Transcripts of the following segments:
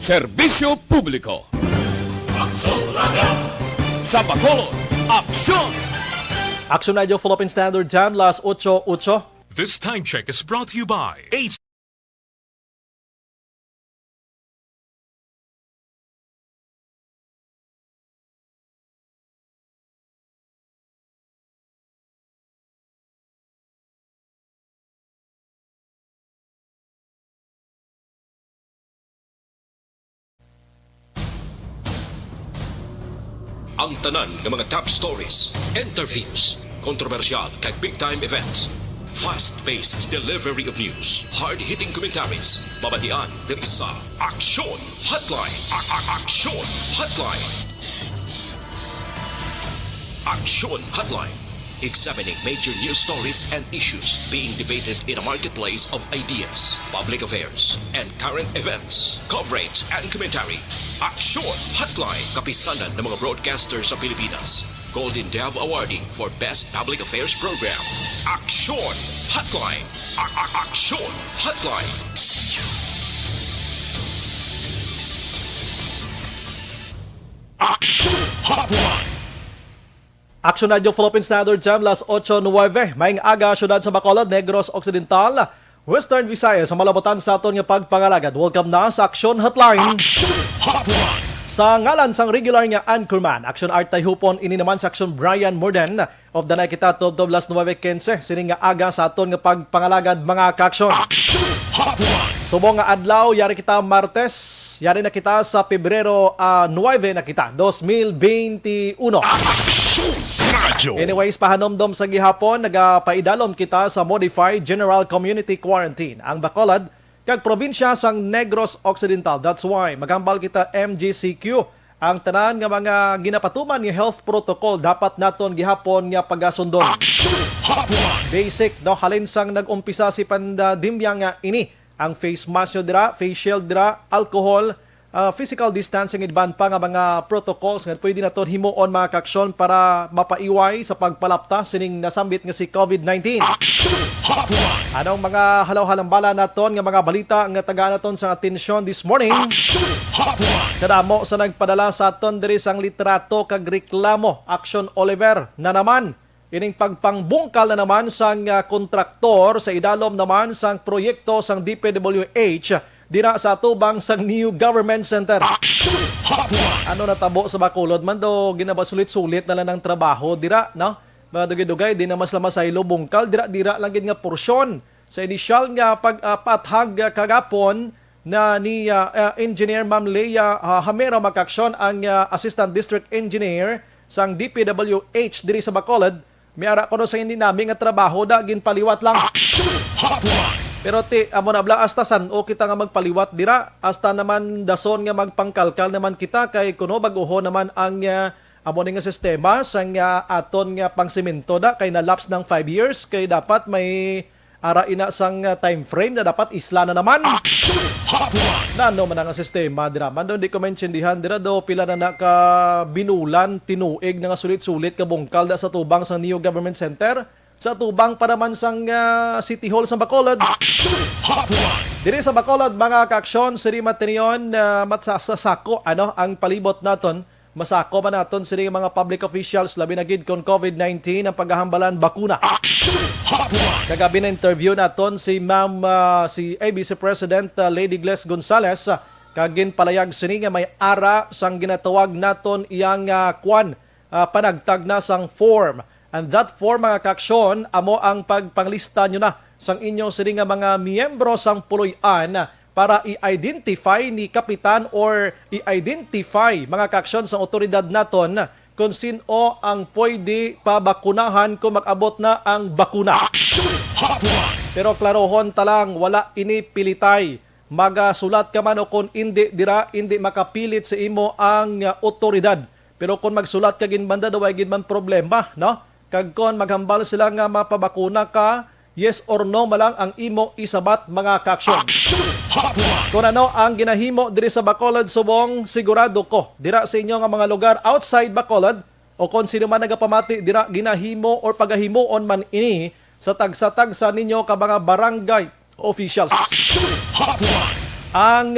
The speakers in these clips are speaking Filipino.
Serbisyo Publiko. Sa Bacolod, aksyon! Action Radio Philippine Standard Time, las 8:08. This time check is brought to you by ang tanan ng mga top stories, interviews, kontrobersyal kag big-time events. Fast-paced delivery of news, hard-hitting commentaries, babatian ng isa, Aksyon Hotline. Aksyon Hotline. Aksyon Hotline. Examining major news stories and issues being debated in a marketplace of ideas, public affairs, and current events. Coverage and commentary. Aksyon Hotline. Kapisanan ng mga broadcasters sa Pilipinas. Golden Dove Awarding for Best Public Affairs Program. Aksyon Hotline. Aksyon Hotline. Action Hotline. Action Radio Philippine Standard Time, las 8:09. Maing aga, syudad sa Bacolod, Negros Occidental, Western Visayas, sa malabutan sa aton nga pagpangalagad. Welcome na sa Action Hotline. Action Hotline. Sa ngalan sang regular nga anchorman, Action Art Tayhupon, ini naman sa Action Brian Morden of the Nakita 12-9-15. Sining nga aga sa aton nga pagpangalagad mga ka-action. Action Hotline. Subong nga adlaw, yari kita Martes, yari na kita sa Pebrero 9 na kita, 2021. Action Radio. Anyways, pahanomdom sa gihapon, nagapaidalom kita sa Modified General Community Quarantine. Ang Bacolod, kag probinsya sang Negros Occidental. That's why magambal kita MGCQ. Ang tanan nga mga ginapatuman nga health protocol dapat naton gihapon nga pagasundon. Action Hotline. Basic, no, halin sang nag-umpisa si pandemya nga ini. Ang face mask nyo dira, face shield dira, alcohol, physical distancing, iban pa nga mga protocols nga pwede na to himuon mga kaksyon para mapaiway sa pagpalapta sining nasambit nga si COVID-19. Action Hotline. Anong mga halaw-halambala naton nga mga balita nga taga naton sa atensyon this morning? Action Hotline. Kadamo sa nagpadala sa aton diri sang litrato kag reklamo, Action Oliver na naman. Ining pagpangbungkal na naman sang kontraktor sa idalom naman sang proyekto sang DPWH dira sa tubang sang New Government Center. Action Hotline. Ano natabo sa Bacolod man do ginabasulit-sulit na lang ng trabaho dira, no? Mga dugay-dugay di na mas lamasaylo bungkal dira lang gid nga porsyon sa initial nga pagpathag kagapon na ni Engineer Ma'am Leia Hamero Makaksyon ang Assistant District Engineer sang DPWH diri sa Bacolod. May ara ko no sa hindi namin nga trabaho da ginpaliwat lang. Action Hotline. Pero amo na bla asta san o kita nga magpaliwat dira hasta naman dason nga magpangkalkal naman kita kay kuno baguho naman ang amo nga sistema sang aton nga pangsemento da kay nalaps ng 5 years kay dapat may ara ina sang time frame na dapat isla na naman. Action Hotline. Nano man ang sistema dira man do di ko maintindihan dira do pila na naka binulan tinuig nga sulit-sulit ka bungkal da sa tubang sa New Government Center. Sa tubang pa naman sang City Hall sa Bacolod. Action Hotline. Diri sa Bacolod, mga ka-aksyon, siri matiniyon matsasako ang palibot naton. Masako man naton siri mga public officials labi na gid kon COVID-19 ang paghahambalan bakuna. Action Hotline. Kagabi na interview naton si Ma'am si ABC President Lady Gles Gonzales kagin palayag sini nga may ara sang ginatawag naton iyang panagtag na sang form. And that form mga kaksyon, amo ang pagpanglista nyo na sang inyong sini nga mga miyembro sang puloy-an para i-identify ni kapitan or i-identify mga kaksyon sa otoridad naton kung sino ang pwede pabakunahan kung mag-abot na ang bakuna. Action Hotline. Pero klarohon talang wala inipilitay. Magasulat ka man o kung hindi dira, hindi makapilit sa imo ang otoridad. Pero kung magsulat ka ginbanda daw ay ginman problema, no? Kag kon maghambal sila nga mapabakuna ka, yes or no malang ang imo isabat mga kaksyon. Action Hotline. Kung ano ang ginahimo diri sa Bacolod subong, sigurado ko dira sa inyo nga mga lugar outside Bacolod o kung sino man nagapamati dira ginahimo or pagahimuon man ini sa tagsa-tagsa ninyo ka mga barangay officials. Hotline. Ang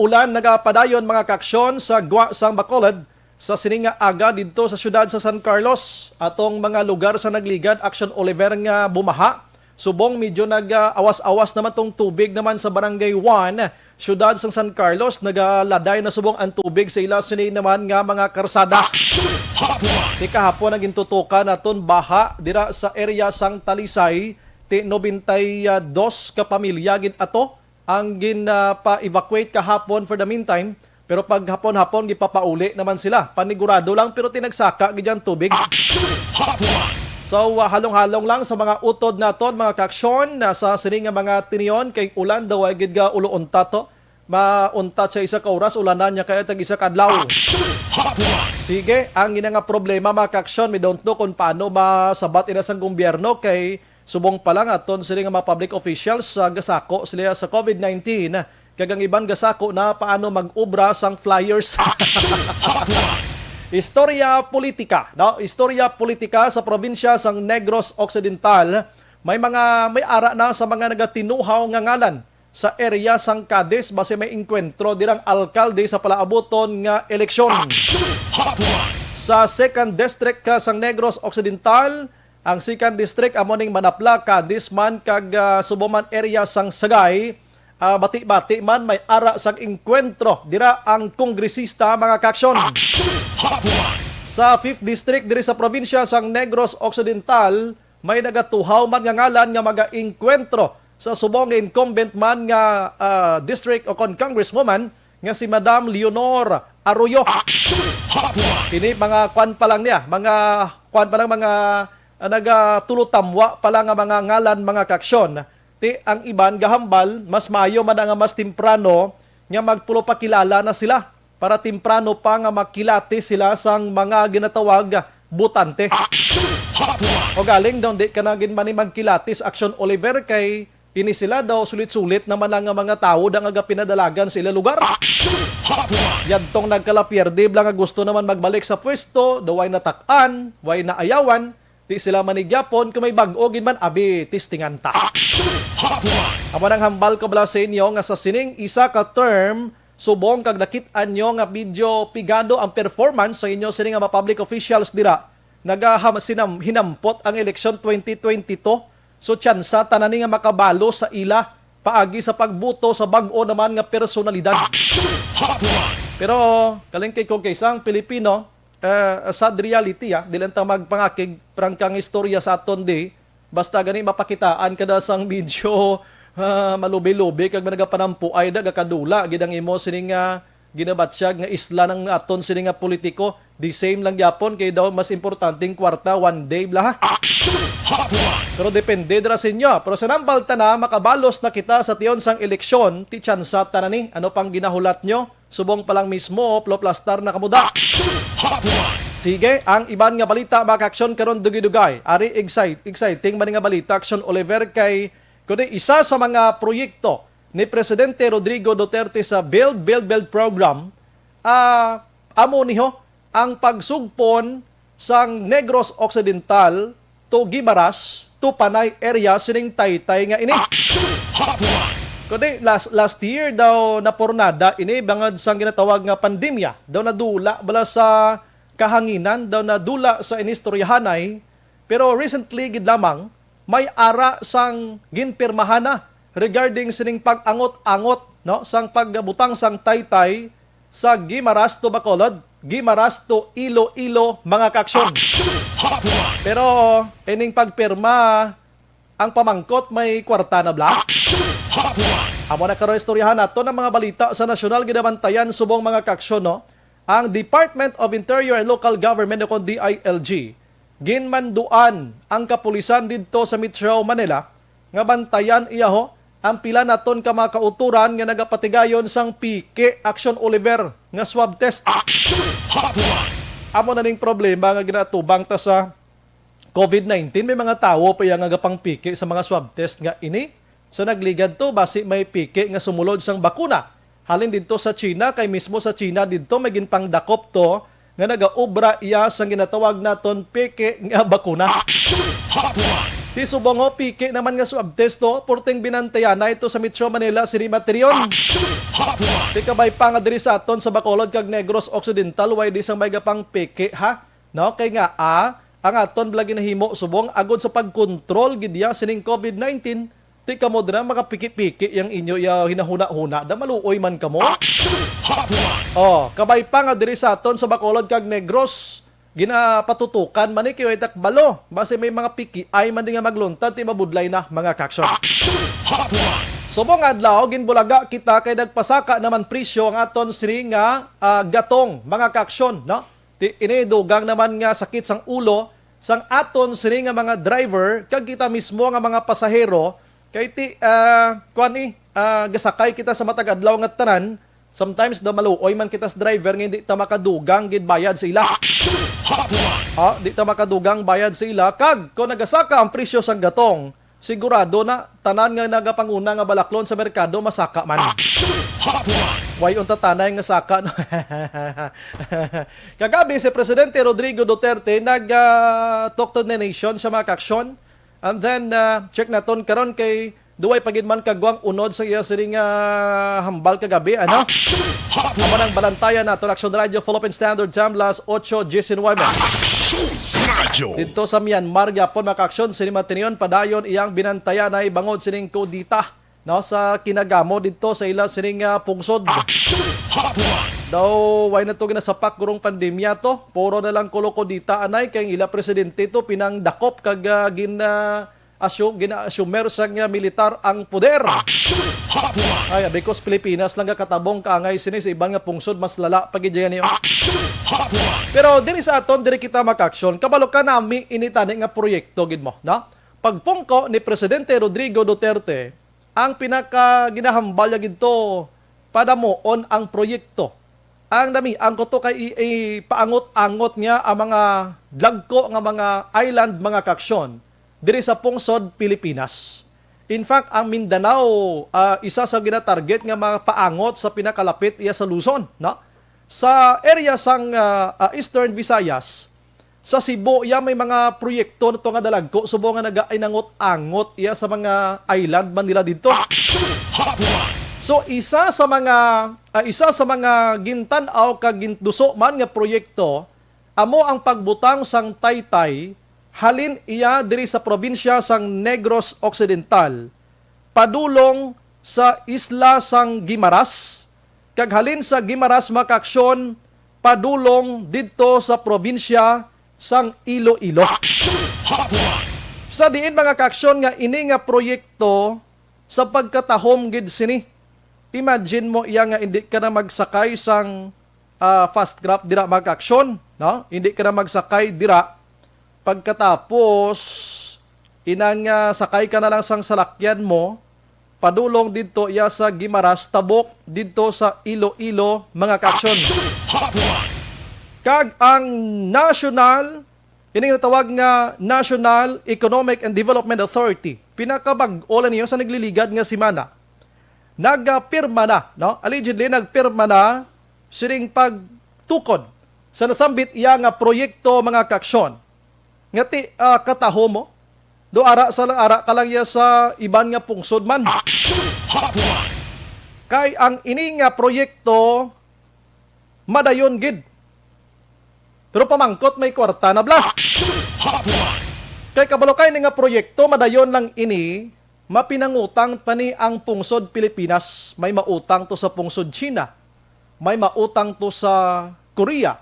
ulan nagapadayon mga kaaksyon sa Gwa sang Bacolod sa sininga aga dito sa syudad sa San Carlos. Atong mga lugar sa nagligad, Action Oliver nga bumaha. Subong medyo nag-awas-awas naman tong tubig naman sa Barangay 1, syudad sa San Carlos. Nagaladay na subong ang tubig sa ila sini naman nga mga karsada. Hotline. Ti kahapon naging tutukan naton baha dira sa area sang Talisay. Ti 92 ka pamilya gid ato ang pa-evacuate kahapon for the meantime, pero pag hapon-hapon gipapauli naman sila. Panigurado lang pero tinagsaka gidyan tubig. Hotline. So halong-halong lang sa mga utod naton mga kaaksyon sa sining nga mga tiniyon kay ulan daw ay gid ga ulo unta to. Maunta siya isa ka oras, ulanan niya kaya tag isa ka adlaw. Hotline. Sige, ang ina nga problema mga kaaksyon, we don't know kung paano masabat ina sang gobyerno kay subong pa lang aton sila nga mga public officials sa gasako sila sa COVID-19 kagang iban gasako na paano mag-ubra sang flyers. Istorya politika, no? Istorya politika sa probinsya sang Negros Occidental. May ara na sa mga nagatinuhaw nga ngalan sa area sang Cadiz base may inkwentro dirang alkalde sa palaaboton nga eleksyon. Hotline. Sa 2nd District sang Negros Occidental, ang 2nd District amoning Manapla, Cadiz man kag Suboman area sang Sagay, bati-bati man may ara sang inkwentro dira ang kongresista mga kaaksyon. Hotline. Sa 5th District diri sa probinsya sang Negros Occidental, may nagatuhaw man nga ngalan nga maga-inkwentro sa subong incumbent man nga district o congresswoman nga si Madam Leonor Arroyo. Hotline. Kini mga kwan pa lang niya, mga nagatulutamwa pala nga mga ngalan mga kaaksyon. Ti ang iban gahambal mas mayo man nga mas temprano nga magpulo pa kilala na sila para temprano pa nga makilati sila sang mga ginatawag butante. Hotline. O galing daw di ka na ginmani magkilatis Action Oliver kay ini sila daw sulit-sulit naman ang mga tao da nga pinadalagan sa ila lugar. Hotline. Yadtong nagkalapierde bla nga gusto naman magbalik sa pwesto, daway natakan, way naayawan, di sila manigyapon kung may bag-o gid man abi tistingan ta. Hotline. Amo nang hambal ko bala sa inyo nga sa sining isa ka term subong kag nakit-an nyo nga video pigado ang performance sa inyo sining nga mga public officials dira hinampot ang eleksyon 2022. So tsansa tanani nga makabalo sa ila paagi sa pagbuto sa bag-o naman nga personalidad. Hotline. Pero kaling kay ko kaysang Pilipino, sad reality dilan ta magpangakig prangkang istorya sa aton di basta gani mapakitaan kada sang video malubi-lubi kag managapanampo ay kadula gid ang imo sining ginabatsyag nga isla ng aton sining nga politiko. The same lang yapon kay daw mas importanteng kwarta one day bla. Hotline. Pero depende dira sa inyo. Pero sa nambalta na makabalos na kita sa tiyon sang eleksyon, ti tsansa tanani ano pang ginahulat nyo? Subong pa lang mismo ploplastar na kamuda. Hotline. Sige, ang iban nga balita mga kaaksyon karon dugay-dugay. Ari exciting man nga balita Action Oliver kay kundi isa sa mga proyekto ni Presidente Rodrigo Duterte sa Build program amo niho ang pagsugpon sang Negros Occidental to Guimaras to Panay area sining Taytay nga ini. Hotline. Kundi last year daw napornada ini bangod sang ginatawag nga pandemya. Daw nadula bala sa kahanginan, daw nadula sa inistoryahanay. Pero recently gid lamang may ara sang ginpirmahana regarding sining pag-angot-angot no sang pagbutang sang Taytay sa Guimaras to Bacolod, Guimaras to Iloilo mga kaaksyon. Hotline. Pero ining pagpirma ang pamangkot may kwarta na bla. Hotline. Amo na karon istoryahan nato ng mga balita sa nasyonal ginabantayan subong mga kaaksyon no. Ang Department of Interior and Local Government o DILG ginmanduan ang kapulisan didto sa Metro Manila nga bantayan iyaho ang pila naton ka mga kauturan nga nagapatigayon sang PK Action Oliver nga swab test. Hotline. Amo na ning problema nga ginatubang ta sa COVID-19 may mga tawo pa yang nagapang PK sa mga swab test nga ini. So nagligad to basi may PK nga sumulod sang bakuna. Halin dito sa China kay mismo sa China dito may ginpang dakop to nga nagaobra iya sang ginatawag naton PK nga bakuna. Hotline. Ti subongo piki naman nga swab test to, purting binantayan na ito sa Metro Manila, Siri Materion. Hotline. Ti kabay pa nga diri sa aton sa Bacolod kag Negros Occidental, way di sang may gapang piki ha. No, kay nga ang aton blagi nahimo subong agod sa pagkontrol gidya sining COVID-19. Ti kamo dira makapiki-piki yang inyo ya hinahuna-huna, da maluoy man kamo. Hotline. Oh, kabay pa nga diri sa aton sa Bacolod kag Negros, ginapatutukan man ni kayo itakbalo. Base may mga piki ay man di nga magluntad ti mabudlay na mga kaksyon. Hotline. Subong adlaw ginbulaga kita kay nagpasaka naman presyo ang aton sini nga gatong mga kaksyon, no? Ti inidugang naman nga sakit sang ulo sang aton sini nga mga driver kag kita mismo nga mga pasahero kay ti gasakay kita sa matag adlaw nga tanan. Sometimes daw maluoy man kita sa driver nga hindi ta makadugang gid bayad sa ila. Hotline. Di ta makadugang bayad sa ila kag kung nagasaka ang presyo sang gatong, sigurado na tanan nga nagapanguna nga balaklon sa merkado masaka man. Hotline. Way unta tanay nga saka. No? Kagabi si Presidente Rodrigo Duterte talk to the nation sa mga kaksyon. And then check naton karon kay duway pagid man kagwang unod sa iya sining hambal kagabi ano. Amo nang balantayan nato Action Radio Philippine Standard Time las 8:19. Radio. Dito sa Myanmar gyapon makaksyon sini Matinion padayon iyang binantayan ay bangod sining kodita no sa kinagamo dito sa ila sining pungsod. Hotline. Daw way na to ginasapak gurong pandemya to, puro na lang koloko-dita anay kay ila presidente to pinang dakop kag gina-assumer sang militar ang poder. Hotline. Ay, because Pilipinas lang katabong kaangay sini sa ibang nga pungsod mas lala pagidyan niyo. Hotline. Pero diri sa aton diri kita makaksyon, kabalo ka nami initani nga proyekto gid mo, no? Pagpungko ni Presidente Rodrigo Duterte, ang pinaka ginahambal niya gidto padamuon ang proyekto. Ang ko to kay paangot-angot niya ang mga dagko nga mga island mga kaksyon diri sa pungsod Pilipinas. In fact, ang Mindanao isa sa gina-target nga mga paangot sa pinakalapit iya sa Luzon, no? Sa area sang Eastern Visayas, sa Cebu iya may mga proyekto nito nga dalagko subo nga nagainangot-angot iya sa mga island man nila dito. Hotline. So isa sa mga gintan-aw kag ginduso man nga proyekto amo ang pagbutang sang Taytay halin iya diri sa probinsya sang Negros Occidental padulong sa isla sang Guimaras kag halin sa Guimaras makaksyon padulong didto sa probinsya sang Iloilo. Hotline. Sa diin mga kaksyon nga ini nga proyekto sa pagkatahom gid sini. Imagine mo iya nga hindi ka na magsakay sang fast craft dira mag-aksyon, no? Hindi ka na magsakay dira. Pagkatapos inang sakay ka na lang sang salakyan mo, padulong didto iya sa Guimaras tabok didto sa Iloilo mga kaksyon. Hotline. Kag ang ining natawag nga National Economic and Development Authority, pinakabag-ola niyo sa nagliligad nga simana. Nagpirma na, no? Allegedly nagpirma na siring pagtukod sa nasambit iya nga proyekto mga kaksyon. Ngati kataho mo do ara ka lang ya sa iban nga pungsod man. Hotline. Kay ang ini nga proyekto madayon gid. Pero pamangkot may kwarta na bla. Hotline. Kay kabalo kay nga proyekto madayon lang ini mapinangutang pa ni ang pungsod Pilipinas. May mautang to sa pungsod China. May mautang to sa Korea.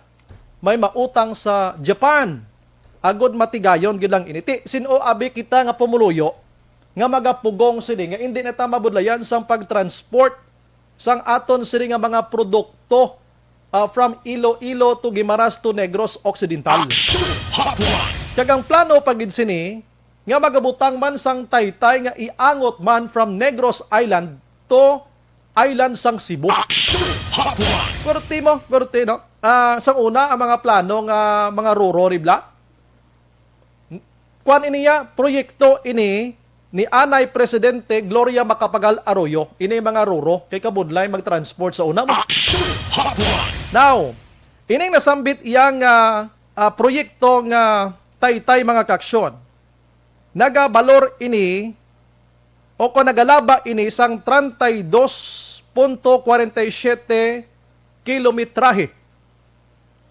May mautang sa Japan. Agod matigayon gid lang initi. Sino abi kita nga pumuluyo nga magapugong sini nga hindi na ta mabudlayan sang pagtransport sang aton sini nga mga produkto from Iloilo to Guimaras to Negros Occidental. Hotline. Kag ang plano pagid sini nga magabutang man sang Taytay nga iangot man from Negros Island to Island sang Cebu. Hotline. Kurti no? Sang una ang mga plano nga mga ruro ribla. Kuan iniya proyekto ini ni Anay Presidente Gloria Macapagal Arroyo. Ini mga ruro kay kabudlay magtransport sa una mo. Hotline. Now, ining nasambit iyang proyekto nga Taytay mga kaksyon. nagabalor ini o kung nagalaba ini sang 32.47 kilometrahe.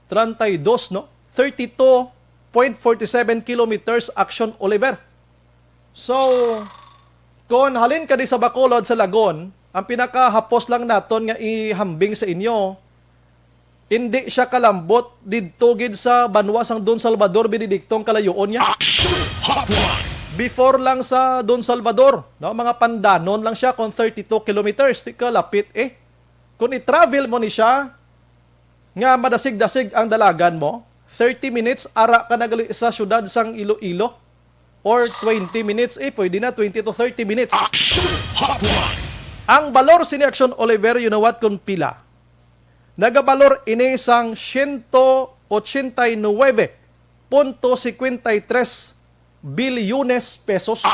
32, no? 32.47 kilometers action Oliver. So, kung halin ka di sa Bacolod sa Lagon, ang pinakahapos lang naton nga ihambing sa inyo, hindi siya kalambot didto gid sa banwa sang Don Salvador Benedictong kalayoon niya. Before lang sa Don Salvador, no, mga pandanon lang siya kung 32 kilometers, di ka lapit eh. Kung i-travel mo ni siya, nga madasig-dasig ang dalagan mo, 30 minutes ara ka nagali sa syudad sang Iloilo, or 20 minutes eh, pwede na 20 to 30 minutes. Ang balor sini Action Oliver, you know what, kung pila? Nagabalor ini sang 189.53 bilyones pesos.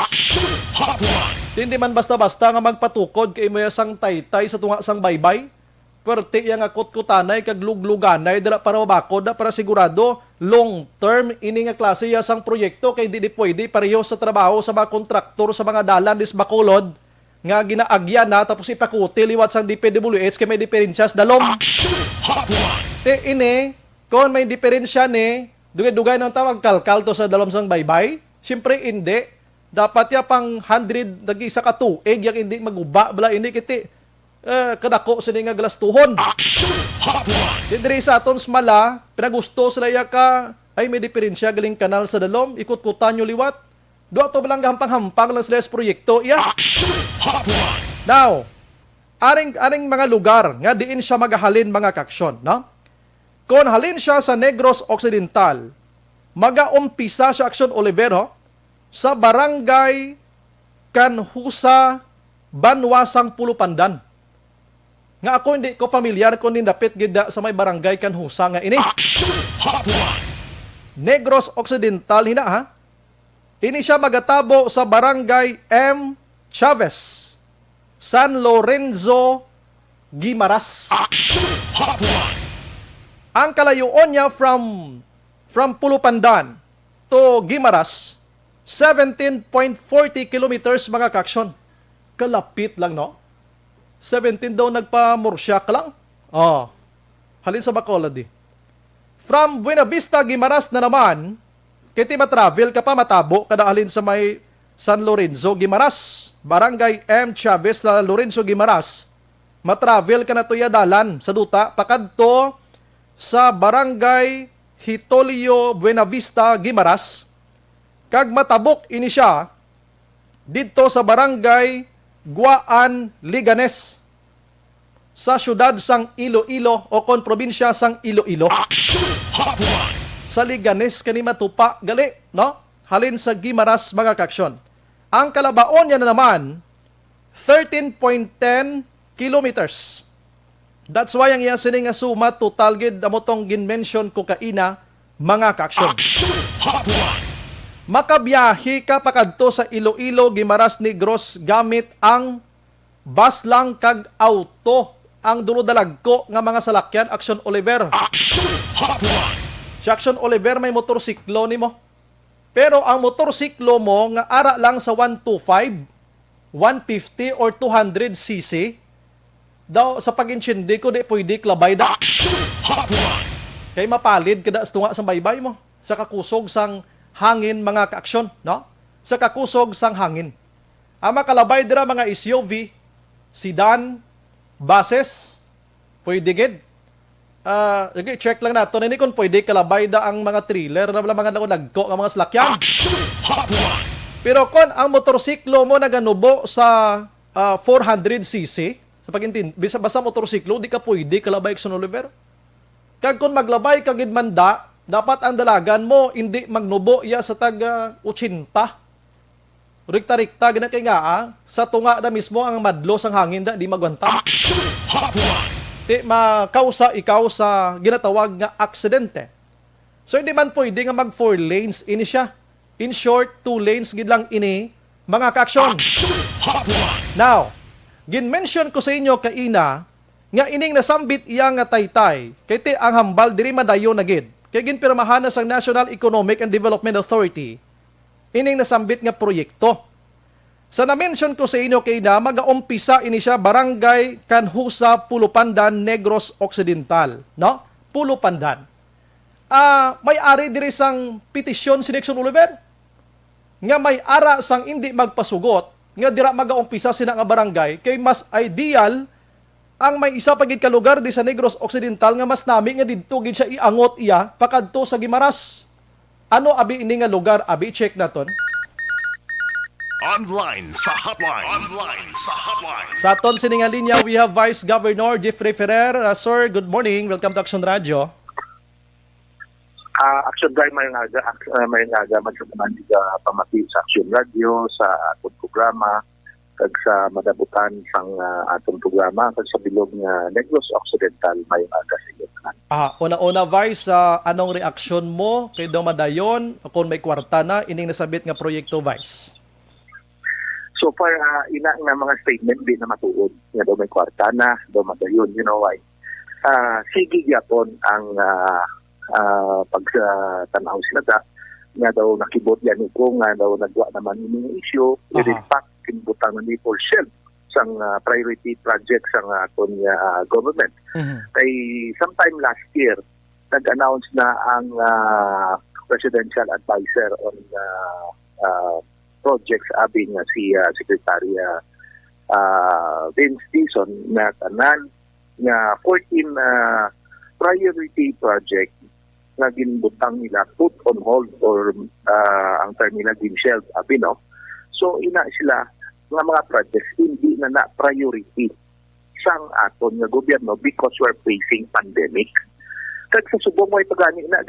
Hindi man basta-basta nga magpatukod kay mo sang taytay sa tunga sang baybay. Pwerte yang akot-kutanay kag lugluganay dira para mabakod na para sigurado long term ini nga klase ya sang proyekto kay di pwede pareho sa trabaho sa mga kontraktor sa mga dalan dis Bacolod nga ginaagyan na tapos ipakuti liwat sang DPWH kay may diferensyas dalom. Te ini kon may diferensya ni dugay-dugay ng tawag kalkal to sa dalom sang baybay. Siyempre hindi dapat ya pang 100 nag-isa ka tuig yang hindi maguba bala ini kiti kadako sa nga galastuhon. Diri sa aton smala pinagusto sila ya ka ay may diferensya galing kanal sa dalom ikot-kutan nyo liwat. Do ato balang hampang-hampang lang sila sa proyekto. Yeah. Now, aring mga lugar nga diin siya magahalin mga kaksyon, no? Kung halin siya sa Negros Occidental, magaumpisa siya Action Olivero sa Barangay Kanhusa, Banwasang Pulupandan. Nga ako hindi ko familiar kung nindapit gida sa may Barangay Kanhusa nga ini. Negros Occidental hina ha. Ini siya magatabo sa Barangay M. Chavez, San Lorenzo, Guimaras. Ang kalayuan niya from Pulupandan to Guimaras, 17.40 kilometers mga kaksyon. Kalapit lang, no? 17 daw nagpa-Mursyak lang. Oh, halin sa Bacolod. From Buena Vista, Guimaras na naman, kiti matravel ka pa matabo kada halin sa may San Lorenzo, Guimaras. Barangay M. Chavez sa Lorenzo, Guimaras. Matravel ka na to dalan sa duta pakadto sa Barangay Hitolio, Buena Vista, Guimaras. Kag matabok ini siya didto sa Barangay Guaan, Liganes sa syudad sang Iloilo o kon probinsya sang Iloilo. Sa Liganes kani matupa gali, no? Halin sa Guimaras mga kaksyon. Ang kalabaon niya na naman 13.10 kilometers. That's why ang iya sining nga suma total gid amotong ginmention ko kaina mga kaksyon. Makabiyahe ka pakadto sa Iloilo, Guimaras, Negros gamit ang bus lang kag auto ang dulo-dalag ko nga mga salakyan Action Oliver. Si Action Oliver may motorsiklo nimo. Pero ang motorsiklo mo nga ara lang sa 125, 150 or 200 cc daw sa pag-insyende ko di pwede klabay da. Kay mapalid kada sa tunga sa baybay mo sa kakusog sang hangin mga kaaksyon, no? Sa kakusog sang hangin. Ang makalabay dira mga SUV, sedan, buses, pwede gid. Check lang nato ini kung pwede kalabay da ang mga trailer na mga nagko ang mga salakyan. Pero kung ang motorsiklo mo naganubo sa 400cc, sa pagintindi, basta motorsiklo, di ka pwede kalabay Action Oliver. Kag kung maglabay kag manda, dapat ang dalagan mo hindi magnubo ya sa taga 80. Rikta-rikta gina kay nga sa tunga na mismo ang madlo sang hangin da di magwanta. Di makausa ikaw sa ginatawag nga aksidente. So hindi man pwede nga mag 4 lanes ini siya. In short, 2 lanes gid lang ini mga kaaksyon. Now, gin-mention ko sa inyo kaina nga ining nasambit iya nga taytay kay ti ang hambal diri madayon na gid. Kay ginpirmahan na sang National Economic and Development Authority ining nasambit nga proyekto. Sa na-mention ko sa inyo kay na mag-aumpisa ini siya Barangay Kanhusa, Pulupandan, Negros Occidental, no? Pulupandan. May-ari diri sang petisyon si Nixon Oliver nga may ara sang hindi magpasugot nga dira mag-aumpisa sina nga barangay kay mas ideal ang may isa pagid ka lugar di sa Negros Occidental nga mas nami nga didto gid siya iangot iya pakadto sa Gimaras. Ano abi ini nga lugar? Abi check naton. Online sa hotline. Online sa hotline. Sa aton sininga linya, we have Vice Governor Jeffrey Ferrer. Sir, good morning. Welcome to Action Radio. Action Guy may nga magsuman sa pamati sa Action Radio sa atong programa kag sa madabutan sang atong programa kag sa bilog nga Negros Occidental may aga sa inyo. Una-una Vice, anong reaksyon mo kay daw madayon kung may kwarta na ining nasabit nga proyekto Vice? So far, ina nga mga statement din na matuod. Nga daw may kwarta na, daw madayon. You know why? Sige yapon ang pagtanaw sila ta. Nga daw nakibot yan ko, nga daw nagwa naman yung issue. In fact, kinbutan na ni Paul Shell sang priority project sang aton government. Kay sometime last year, nag-announce na ang presidential advisor on projects abi nga si Secretary Vince Dizon na tanan nga 14 priority project na ginbutang nila put on hold or ang term nila ginshelled abi no. So ina sila nga mga projects hindi na priority sang aton nga gobyerno because we're facing pandemic. Kag sa subong mo ipagani na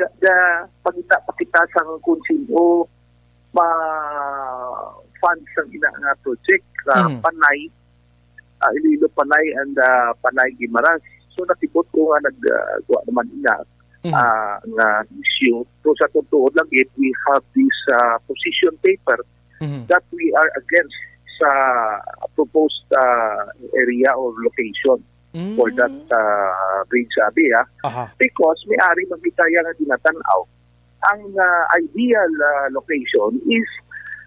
pakita sang kung sino funds ang ina nga project Panay, Iloilo Panay and Panay Gimaras. So natibot ko nga naggawa naman ina nga issue. So sa totoo lang we have this position paper that we are against sa proposed area or location for that bridge sabi because may ari magbitaya nga tinatanaw ang ideal location is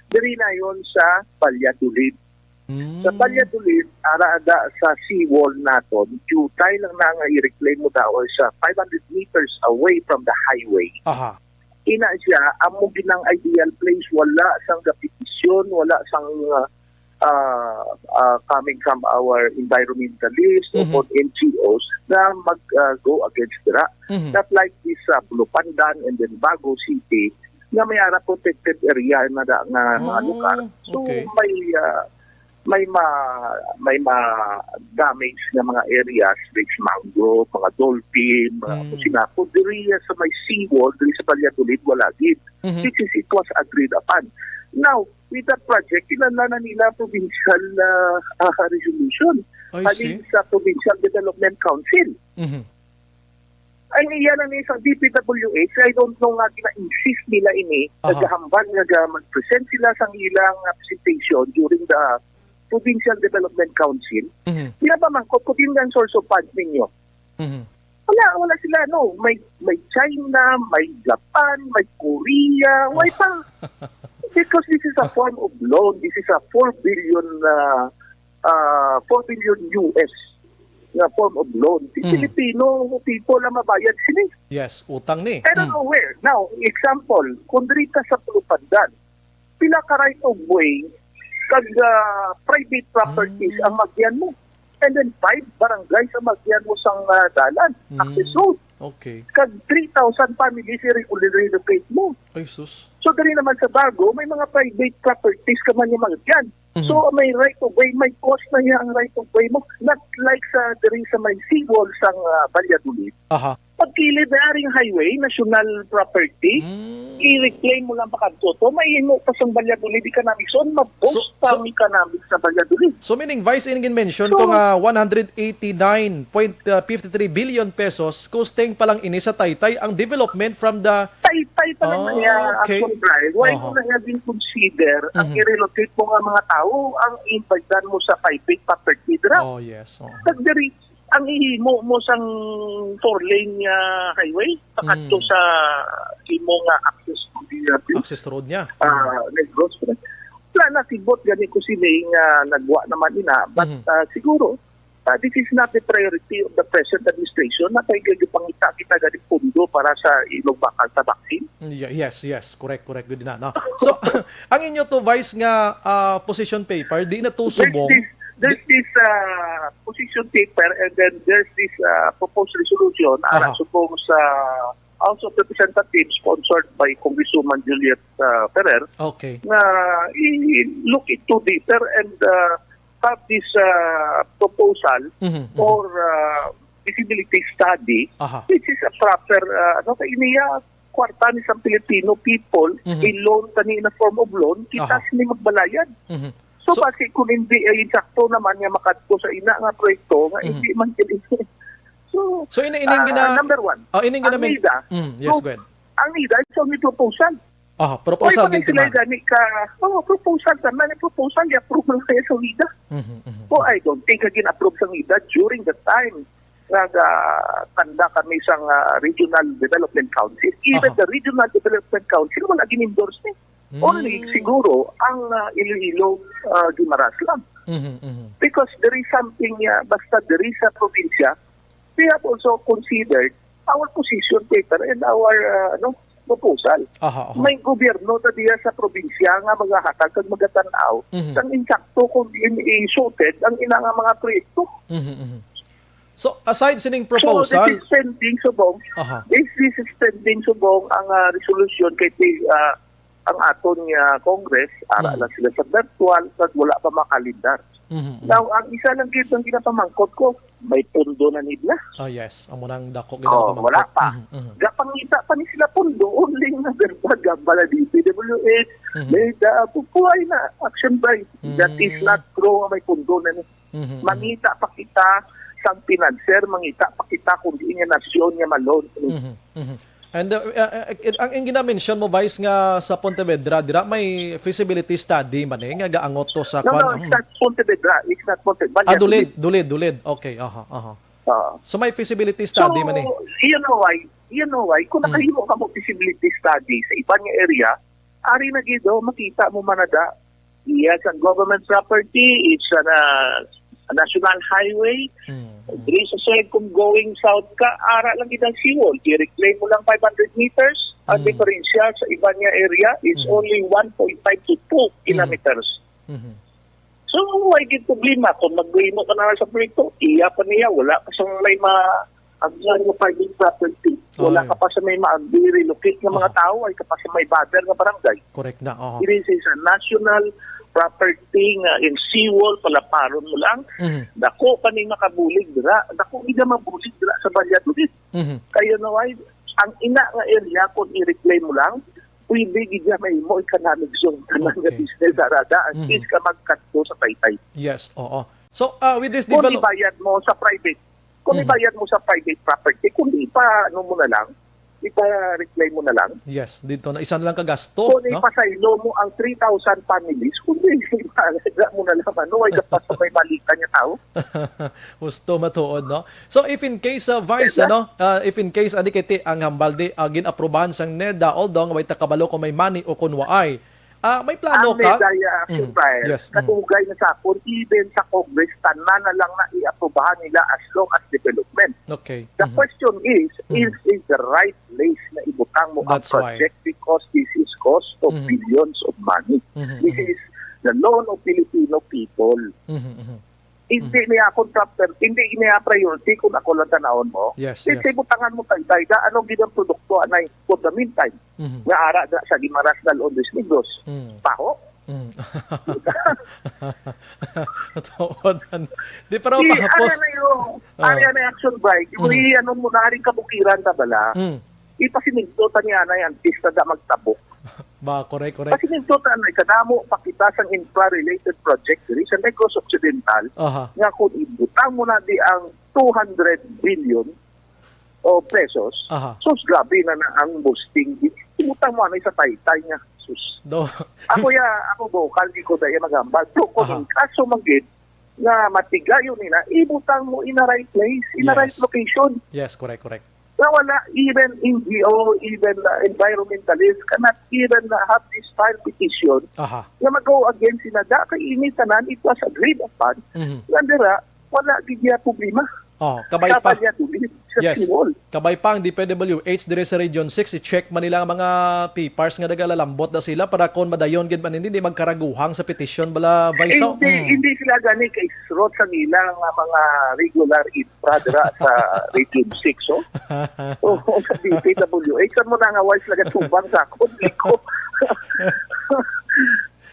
diri na yon sa Valladolid. Sa Valladolid, araada sa seawall naton, jutay lang na nga i-reclaim mo daw sa 500 meters away from the highway. Ina siya, amo ginang ideal place, wala sang petition, wala sang coming from our environmentalists or NGOs na mag-go against dira. Not like this Pulupandan and then Bago City na may protected area na mga lugar. So may damage na mga areas like mangrove, mga dolphin, mga sinapo. Diri sa may seawall, diri sa Valladolid, wala din. Which is it was agreed upon. Now, with that project, kinala nila provincial resolution. Halin sa Provincial Development Council. Ay niya na sa DPWH, I don't know nga kina-insist nila ini, naghahambal nga mag-present sila sa ilang presentation during the Provincial Development Council. Sila ba mangkot kung yun ang source of funds ninyo? Wala sila, no. May China, may Japan, may Korea, why pa? Because this is a form of loan. This is a 4 billion US na form of loan. The Filipino people na mabayad sila. Yes, utang ni. I don't know where. Now, example, kung dito sa Pulupandan, pila ka right of way kag private properties ang magyan mo. And then 5 barangays ang magyan mo sang dalan. Access road. Okay. Kag 3,000 families i-relocate mo. Ay, sus. So, dali naman sa Bago, may mga private properties ka man yung magyan. So, may right of way, may cost na niya ang right of way mo. Not like sa dali sa may seawall sang Valladolid. Pagkilid na aring highway, national property, i-reclaim mo lang pakadto. So, may mo pa sa Valladolid economic zone, mag-post ang economic sa Valladolid. So, meaning, Vice, ingin mention kung 189.53 billion pesos, costing pa lang ini sa Taytay ang development from the... Taytay pa lang niya, Action Drive. Why mo na nga din consider ang i-relocate mo nga mga tao, ang invitean mo sa private property draft. Oh, yes. Nagdiri, ang ihimo mo sang 4-lane highway pakadto sa imo nga access to the Access road niya. Negros. Wala na sibot gani ko sining nagwa naman ina. But siguro, this is not the priority of the present administration na tayo pangita kita gani pundo para sa ilog bakal sa vaccine. Yes. Correct. Good na. No? So, ang inyo to, Vice, nga position paper, di na to subong. There's this position paper and then there's this proposed resolution ara subong sa House of Representatives sponsored by Congresswoman Juliet Ferrer Okay. na look into deeper and have this proposal for feasibility study which is a proper iniya kwarta ni sa Filipino people i-loan tani in a form of loan kita sini magbalayad. So kasi kung hindi ay sakto naman nga makadto sa ina nga proyekto nga hindi man kini. So ining gina number one. Ining gina NIDA. Yes, go ahead. Ang NIDA is only proposal. Proposal din din gani ka. Proposal naman proposal i-approve lang kaya sa NIDA. So I don't think again approve sa NIDA during the time tanda kami sa Regional Development Council. Even the Regional Development Council wala gin-endorse ni. Only siguro ang Iloilo Guimaras lang. Because there is something, basta there is a probinsya, we have also considered our position paper and our proposal. May gobyerno na diya sa probinsya nga maghahatag kag magatanaw sang insakto kung i-suited ang ina nga mga proyekto. So, aside sining proposal... So, this is pending subong. This is pending subong ang resolution kay ang aton nga Congress, ara lang sila sa virtual, kag wala pa makalindar. Now, ang isa lang gito ang ginapamangkot ko, may pundo na nila. Yes. Amo nang dako ginapamangkot. Wala pa. Gapangita pa ni sila pundo, only na verbal, gambala di PWH, may pupuay na action by. That is not true, may pundo na ni. Mangita pa kita sang pinanser, mangita pa kita kung di nga nasyon nga malon. And ang gina-mention mo, Vice, nga sa Pontevedra, dira may feasibility study man nga gaangot to sa No, it's not Pontevedra. It's not Pontevedra. Dulid. Okay, So may feasibility study man You know why? Kung nakahimo ka mo feasibility study sa ibang nga area, ari na gido, makita mo manada. Yes, ang government property, it's a national highway. There is a said kung going south ka, ara lang kitang seawall. I-reclaim mo lang 500 meters. Ang diferensya sa iba niya area is only 1.5 to 2 kilometers. So, why gid problema? Kung mag-mo ka na sa proyekto, iya pa niya. Wala ka sa may ang private property. Wala ka pa sa may relocate ng mga tao, ay ka pa sa may bother ng barangay. Correct na. It is a national property nga in seawall, palaparon mo lang. Dako pa ni makabulig dira. Dako hindi mabulig dira sa Valladolid. Kaya naway, ang ina nga area kung i-reclaim mo lang, pwede gidya may mo economic zone kanang nga business arada at is ka magkatto sa Taytay. Yes, oo. So, with this kung ibayad mo sa private, property, kung di pa mo na lang, ipa-reclaim mo na lang. Yes, dito na isa na lang kagasto. Kung ipasaylo mo ang 3,000 families, kung ipa mo na lang, ay dapat sa may balikan niya tao. Gusto matuod, no? So, if in case, Vice, if in case, adikiti ang hambaldi, ginaprobahan sang NEDA, although, may takabalo kung may money o kung waay, may plano ka? Ang NEDA, katugay na sa kung even sa Congress, tanan na lang na i-aprobahan nila as long as development. Okay. The question is the right place na ibutang mo ang project because this is cost of billions of money. This is the loan of Filipino people. Hindi niya contractor, hindi niya priority kung ako lang tanawon mo. Yes. Butangan mo tayo, anong ginang produkto anay for the meantime? Nga ara sa Guimaras dal on this Negros. Paho? Di pa raw pahapos. Area na action bike. Ano mo na rin kabukiran na bala. Ipasinigdotan niya na yan, pista da magtabok. Correct. Pasinigdotan na kadamo pakita sang infra-related project diri sa Negros Occidental nga kung ibutang mo na di ang 200 billion o pesos, sus grabe na ang boosting. Ibutang mo na sa Taytay nga. Sus. Ako vocal di ko daya magambal. So kung kaso magid nga matigayon nila, ibutang mo in a right place, in a right location. Yes, correct. So na wala even NGO, even environmentalists cannot even have this file petition Aha. na mag-go against sinada kay ini tanan it was agreed upon. Nandira, wala gidya problema. Oh, kabay pa. Dapat niya tuloy sa Yes. siwol. Kabay pa ang DPWH dire sa Region 6, i-check man nila ang mga papers nga nagalalambot na sila para kung madayon gid man hindi magkaraguhang sa petition bala Vaiso. Hindi sila gani kay road sa nila nga mga regular infra dira sa Region 6 oh. O sa DPWH sa mo na nga wise laga tubang sa ako liko.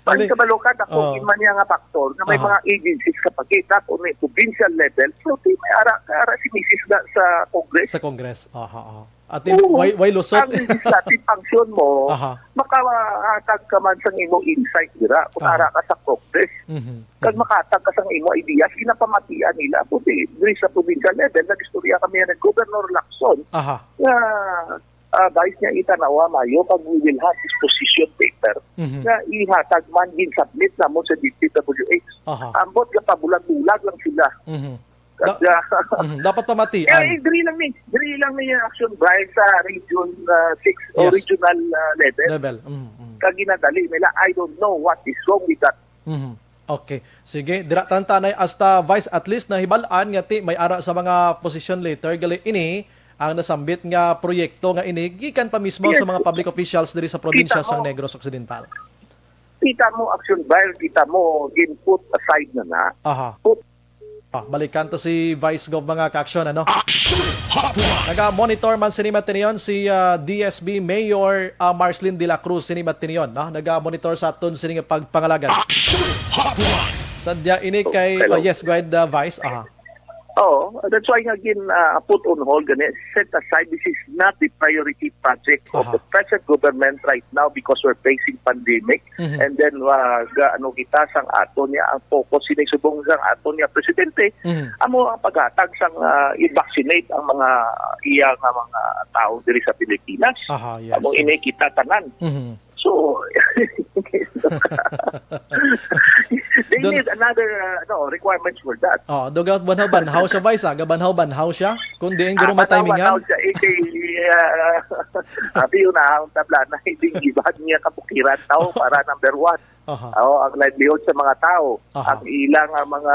Pag Ali- sa balokan ako, Oh. man niya nga faktor na may Aha. mga agencies kapakita o may provincial level, so may ara si Mrs. na sa Congress. Sa Congress. Aha, aha. At Oo. why lusot? Ang legislative function mo, Aha. makahatag ka man sa imo insight dira kung Aha. ara ka sa Congress. Mhm. Kag makatag ka sa imo ideas, kinapamatian nila. Puti, diri sa provincial level, nag-istorya kami ng Governor Lacson Aha. na vice niya itanawa mayo pag we will have this position paper Mhm. na ihatag man din submit na mo sa DPWH. Aha. Ambot ka pa bulag-bulag lang sila. Mhm. Kag, Mhm. Dapat pamatian. diri lang ni action Brian sa Region 6 o Yes. regional level. Level. Mhm. Kag ginadali nila, I don't know what is wrong with that. Mhm. Okay. Sige, dira tantanay hasta Vice at least nahibalaan nga ti may ara sa mga position later gali ini ang nasambit nga proyekto nga ini gikan pa mismo Yes. sa mga public officials diri sa probinsya Kita sa mo. Negros Occidental. Kita mo action Brian, kita mo put aside na Aha. Put Balikan to si Vice Gov mga ka-action ano. Naga-monitor man sinimat tiniyon si DSB Mayor Marcelin de la Cruz sinimat tiniyon no. Naga-monitor sa aton sini nga pagpangalagan. Sadya ini kay Hello. yes, go ahead Vice. Aha. Oh, that's why again put on hold gani, set aside. This is not the priority project of Aha. the present government right now because we're facing pandemic. Mhm. And then ano kita sang ato niya ang focus sinisubong sang ato niya presidente. Mhm. Amo ang paghatag sang i-vaccinate ang mga iya nga mga tao diri sa Pilipinas. Aha, yes. Amo ini kita tanan. Mhm. So, they Dun- need another requirements for that. Oh, dugat banhaw siya Vice, gabanhaw siya. Kundi ang guro matimingan. Siya, sabi yun na, ang tabla na hindi ibag niya kapukiran tao para number one. Aha. Ang livelihood sa mga tao. Aha. Ang ilang mga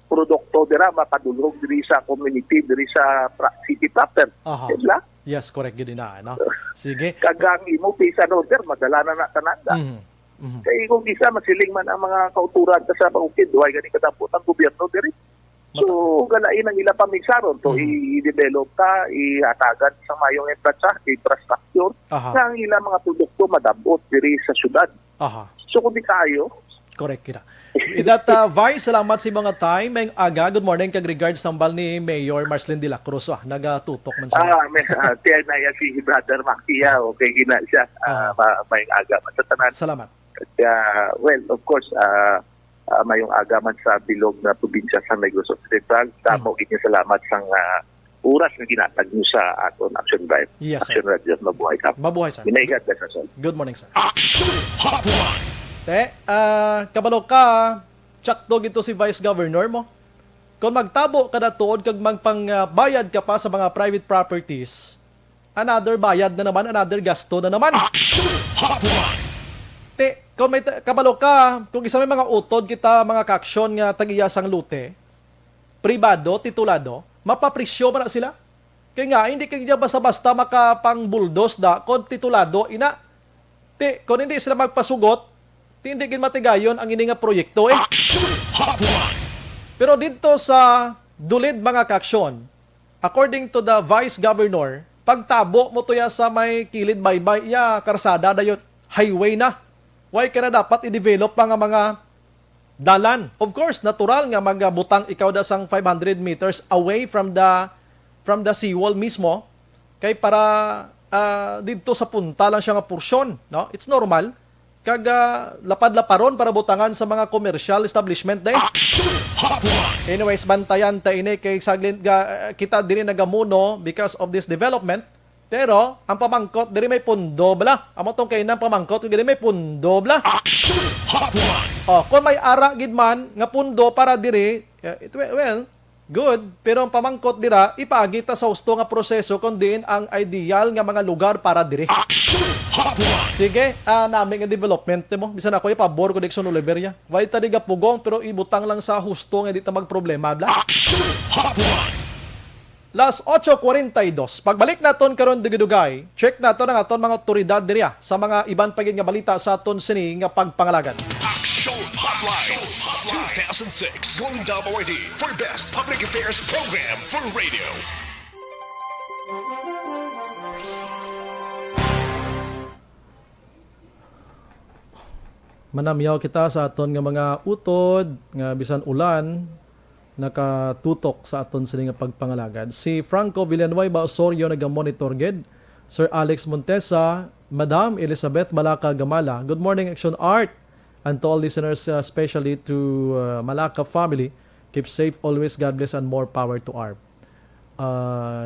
produkto dira mapadulog diri sa community, diri sa city proper. Aha. Diba? Yes, correct gid na no. Sige. Kagang imo pisa order, madala na tananda. Mhm. Mhm. Kaya kung isa, masiling man ang mga kauturan sa bukid, duway gani kadapot ang gobyerno diri. So, galain ang ila pamigsaron to i-develop ka, ihatagan sa mayong infrastructure Aha. na ang ilang mga produkto madabot diri sa syudad. Aha. So, kung di kayo, Correct kita. With that, Vice, salamat sa mga time. Mayong aga, good morning kag regards sambal ni Mayor Marcelin de la Cruz. Nagatutok man siya. tiyan na yan si Brother Makia, okay, gina siya, may aga man sa tanan. Salamat. Well, of course, mayong aga man sa bilog na probinsya sa Negros Occidental. Damo inyong salamat sa oras na ginatag nyo sa aton Action Drive. Yes, sir. Action Radio, mabuhay ka. Mabuhay, sir. Minaigat ka sa sol. Good morning, sir. Action Hotline. Te, kabalo ka, tsakto gito si Vice Governor mo. Kung magtabo ka na tuod kag magpangbayad ka pa sa mga private properties, another bayad na naman, another gasto na naman. Action Hotline. Te, kung may kabalo ka, kung isa may mga utod kita, mga kaksyon nga tag-iyasang lute, pribado, titulado, mapapresyo man na sila. Kaya nga, hindi kaya basta-basta makapang-bulldoze da, kung titulado, ina. Te, kung hindi sila magpasugot, hindi gin matigayon ang ini nga proyekto eh. Action Hotline. Pero dito sa dulid mga kaksyon, according to the Vice Governor, pagtabo mo to ya sa may kilid baybay, ya karsada dayon highway na. Why ka na dapat i-develop pa nga mga dalan? Of course, natural nga magbutang ikaw da sang 500 meters away from the seawall mismo kay para dito sa punta lang siya nga porsyon, no? It's normal. Kag lapad-laparon para butangan sa mga commercial establishment day. Action Hotline. Anyways, bantayan ta ini kay saglin kita diri nagamuno because of this development. Pero ang pamangkot diri may pundo bala. Amo tong kay nang pamangkot diri may pundo bala. Action Hotline. Oh, kung may ara gid man nga pundo para diri, well, good, pero ang pamangkot dira, ipagita sa husto nga proseso kundi ang ideal nga mga lugar para diri. Action Hotline. Sige, namin nga development mo. Bisan ako ipabor ko Dixon Oliveria. Why tadi ga pugong pero ibutang lang sa husto nga di ta magproblema bla. Action Hotline. Las 8:42. Pagbalik naton karon dugay-dugay, check naton ang aton mga otoridad diriya sa mga iban pagid nga balita sa aton sini nga pagpangalagan. Action Hotline. 2006 Golden Dove Awardee for Best Public Affairs Program for Radio. Manamyaw kita sa aton nga mga utod nga bisan ulan nakatutok sa aton sini nga pagpangalagad. Si Franco Villanueva Osorio naga-monitor gid. Sir Alex Montesa, Madam Elizabeth Malaka Gamala. Good morning Action Art and to all listeners, especially to Malaka family. Keep safe always. God bless and more power to ARP.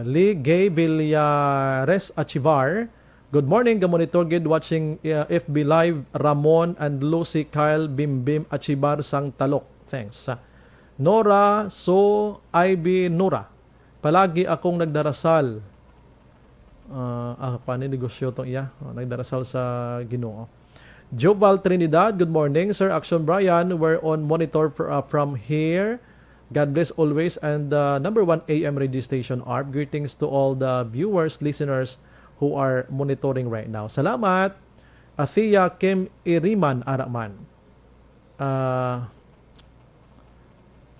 Lee Gay Villares Achivar. Good morning, ga-monitor gid watching FB Live Ramon and Lucy Kyle Bimbim Achibar sang Talok. Thanks. Nora Ivy Nora. Palagi akong nagdarasal. Paano negosyo to iya? Nagdarasal sa Ginoo. Joval Trinidad, good morning. Sir Action Brian, we're on monitor from here. God bless always. And number 1 AM radio station ARP. Greetings to all the viewers, listeners who are monitoring right now. Salamat. Athea Kim Iriman Araman.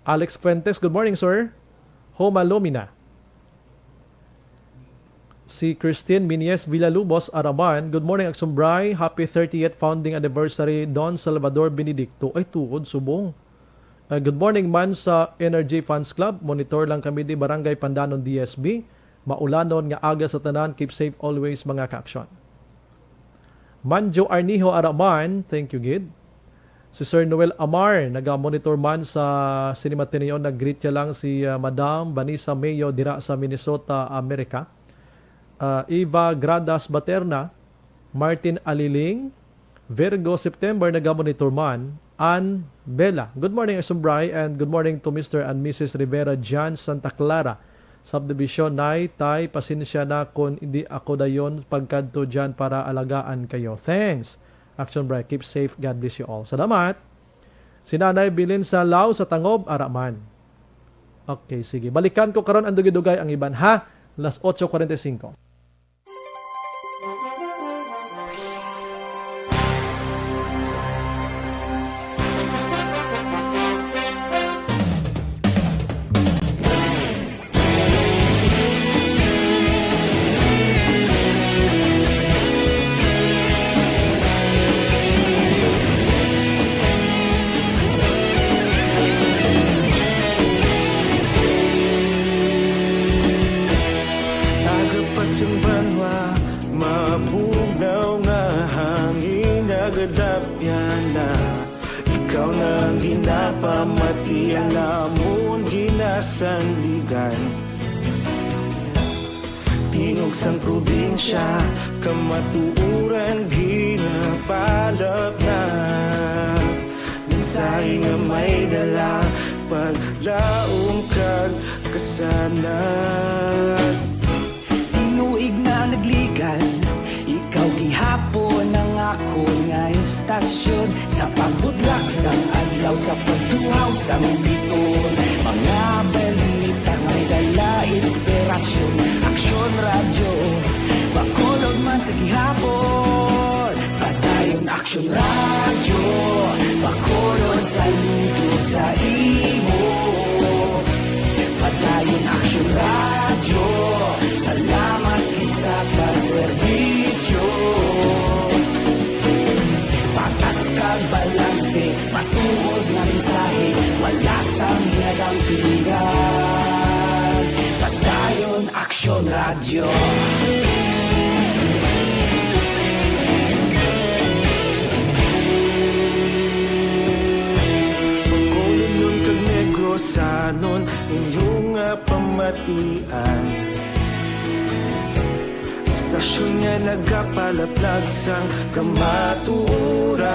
Alex Fuentes, good morning, sir. Homa Lumina. Si Christine Minies Villalubos Araman, good morning, Aksumbray. Happy 30th founding anniversary, Don Salvador Benedicto. Ay, tuod, subong. Good morning man sa Energy Fans Club. Monitor lang kami di Barangay Pandanon DSB. Maulanon nga aga sa tanan. Keep safe always mga ka-aksyon. Manjo Arnijo Araman, thank you, Gid. Si Sir Noel Amar, naga-monitor man sa Cinema Ateneo, nag-greet niya lang si Madam Vanessa Mayo dira sa Minnesota, America. Eva Gradas Baterna, Martin Aliling, Virgo September, naga-monitor man. Ann Bella, good morning Asumbray, and good morning to Mr. and Mrs. Rivera Jan Santa Clara. Subdivision Nay, tay, pasensya na kung hindi ako dayon pagkadto dyan para alagaan kayo. Thanks. Action Bright, keep safe. God bless you all. Salamat. Si Nanay Bilin sa Lao sa Tangob, Araman. Okay, sige. Balikan ko karon ang dugay-dugay ang iban, ha? Las 8:45. Sanligan tingog sang probinsya kamatuuran ginapalap na mensahe nga may dala paglaom kag kasanag tinuig na nagligan ikaw gihapon ang ako nga istasyon sa pagbudlak sang adlaw sa pagduhaw sang biton mga balita may dala inspirasyon aksyon radyo bakolog man sa gihapon padayon aksyon radyo bakolog sa luto sa imo padayon aksyon radyo salamat isa pagserbisyo patas kag balanse matuod nga mensahe wala sang hinagang pilihan padayon aksyon radyo pagkulong nun kag negrosanon inyong pamatian istasyon nga nagapalaplag sang kamatuuran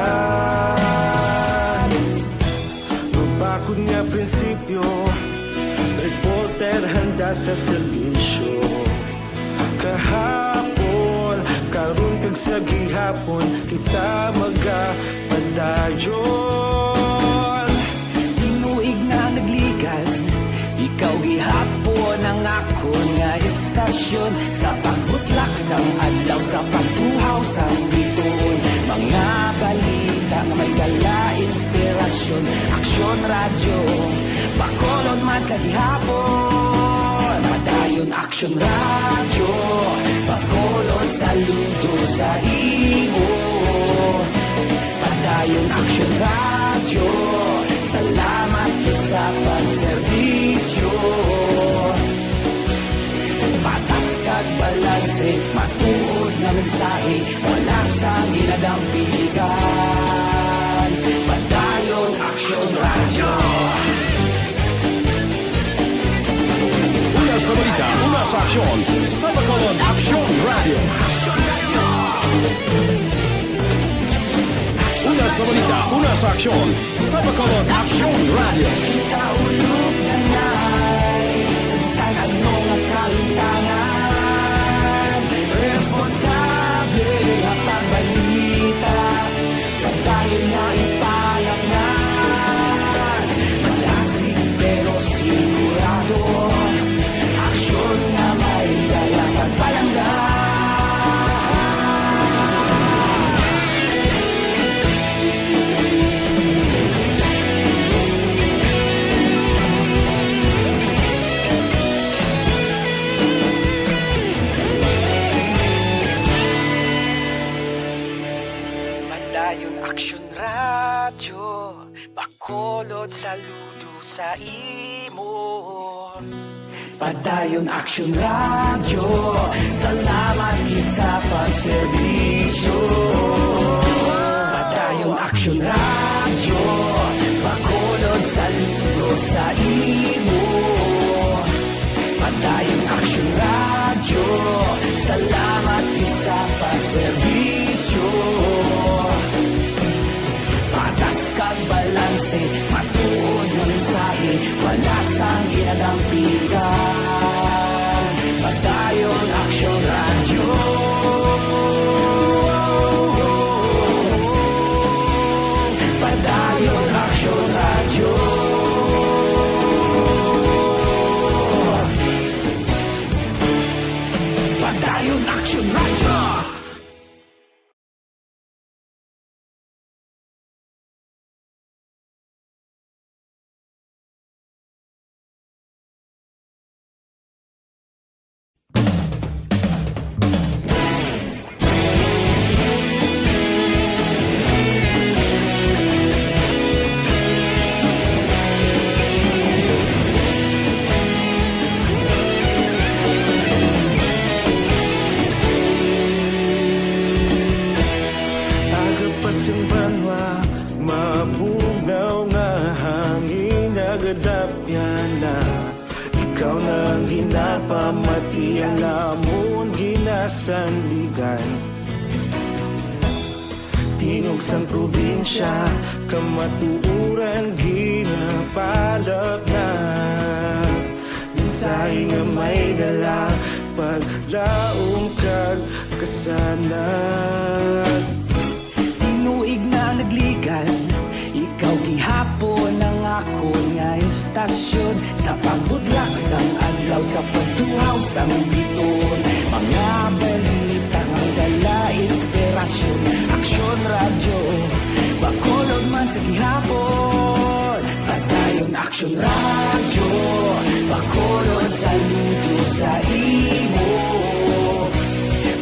bakod nga prinsipyo sa serbisyo. Kahapon, karon kag sa gihapon, kita magapadayon. Tinuig na nagligan, ikaw gihapon ang ako nga istasyon. Sa pagbutlak sang adlaw, sa pagtuhaw sang biton, mga balita nga may dala inspirasyon. Aksyon radyo, Bacolod man sa gihapon. Padayon Aksyon radyo, Bacolod saludo sa imo. Padayon Aksyon radyo, salamat kit sa pagserbisyo. Patas kag balanse, matuod na mensahe, wala sa ginadampigan. Padayon Aksyon radyo. Una sa balita, una sa aksyon, sa Bacolod Aksyon Radio. Una sa balita, una sa aksyon, sa Bacolod Aksyon Radio. Kaulog na na'y Sansan ano nga kalintangan. Responsable at ang balita, pagkain na ipalaknan. Malasig pero sigurado, aksyon na may dalang pagpalanggan. Padayon Aksyon radyo, Bacolod saludo sa imo. Padayon Aksyon radyo, salamat kit sa pagserbisyo. Padayon Aksyon radyo, Bacolod saludo sa imo. Padayon Aksyon radyo, salamat kit sa pagserbisyo. Patas kag balanse, matuod ng mensahe, wala sang ginadampigan. Padayon Aksyon radyo. Padayon Aksyon radyo. Padayon Aksyon radyo. Agapasang banwa, mabugnaw nga hangin nagadapyan na. Ikaw na ang ginapamatian, namon ginasandigan. Tingog sang probinsya, kamatuuran ginapalap na. Mensahe nga may dala, paglaom kag kasanag. Tinuig na nagligan, ikaw gihapon ang ako nga istasyon. Sa pagbudlak sang adlaw, sa pagtuhaw sang biton, mga balita nga dala inspirasyon. Aksyon radyo, Bacolod man sa gihapon. Padayon Aksyon radyo, Bacolod saludo sa imo.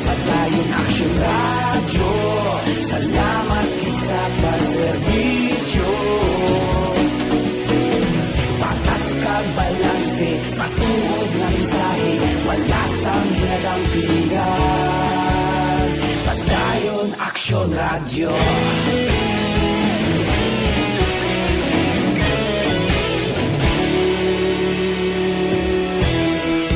Padayon Aksyon radyo, salamat kit sa pagserbisyo. Patas kag balanse, matuod na mensahe, wala sang ginadampigan. Padayon Aksyon radyo.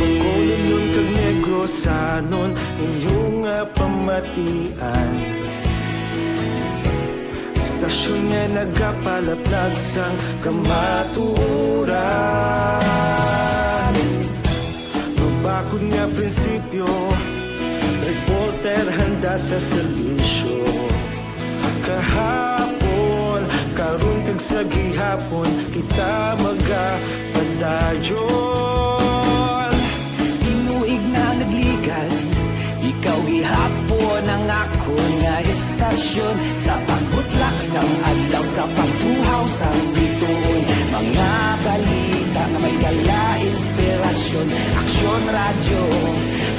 Bacolod nun kag Negrosanon, inyong pamatian. Istasyon nga nagapalaplag sang kamaturan. bakod nga prinsipyo, reporter handa sa serbisyo. Kahapon, karon kag sa gihapon, kita magapadayon. Tinuig na nagligan, ikaw gihapon ang ako nga estasyon. Sa pagbutlak sang adlaw, sa pagtuhaw sang bituon, mga balita nga may dala inspirasyon. Aksyon radyo,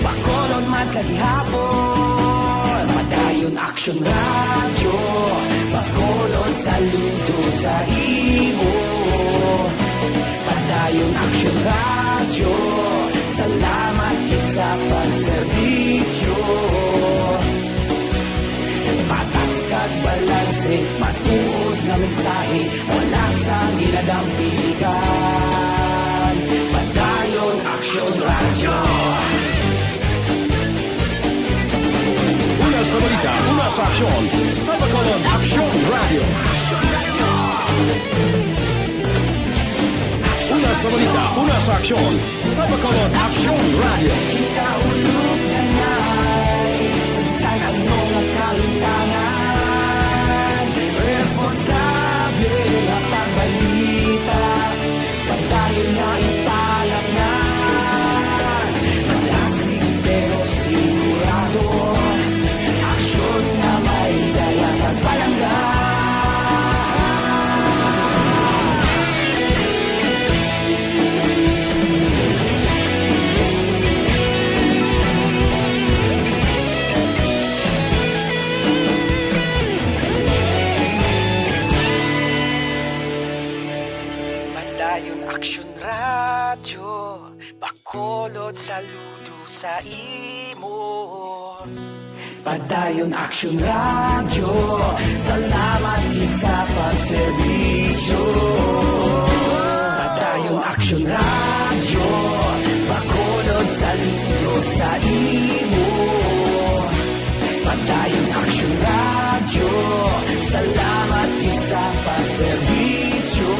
bakolon man sa gihapon. Padayon aksyon radyo, bakolon saludo sa imo. Padayon aksyon radyo, salamat kit sa pagserbisyo. Patas kag balanse, matuod nga mensahe, wala sang ginadampigan. Padayon aksyon radyo. Una sa balita, una sa aksyon. Sa Bacolod Aksyon Radio. Una sa balita, una sa aksyon. Sa Bacolod Aksyon Radio. Kaulog na na'y Sansan ang mga kahintangan. Responsable na pagbalita, pagdayon na ipalaknan. Malasig pero sigurado, aksyon na may dala pagpalanggan. Padayon aksyon radyo, bakolod saludo sa imo. Padayon aksyon radyo, salamat gid sa pagserbisyo. Padayon aksyon radyo, bakolod saludo sa imo. Padayon aksyon radyo, salamat gid sa pagserbisyo.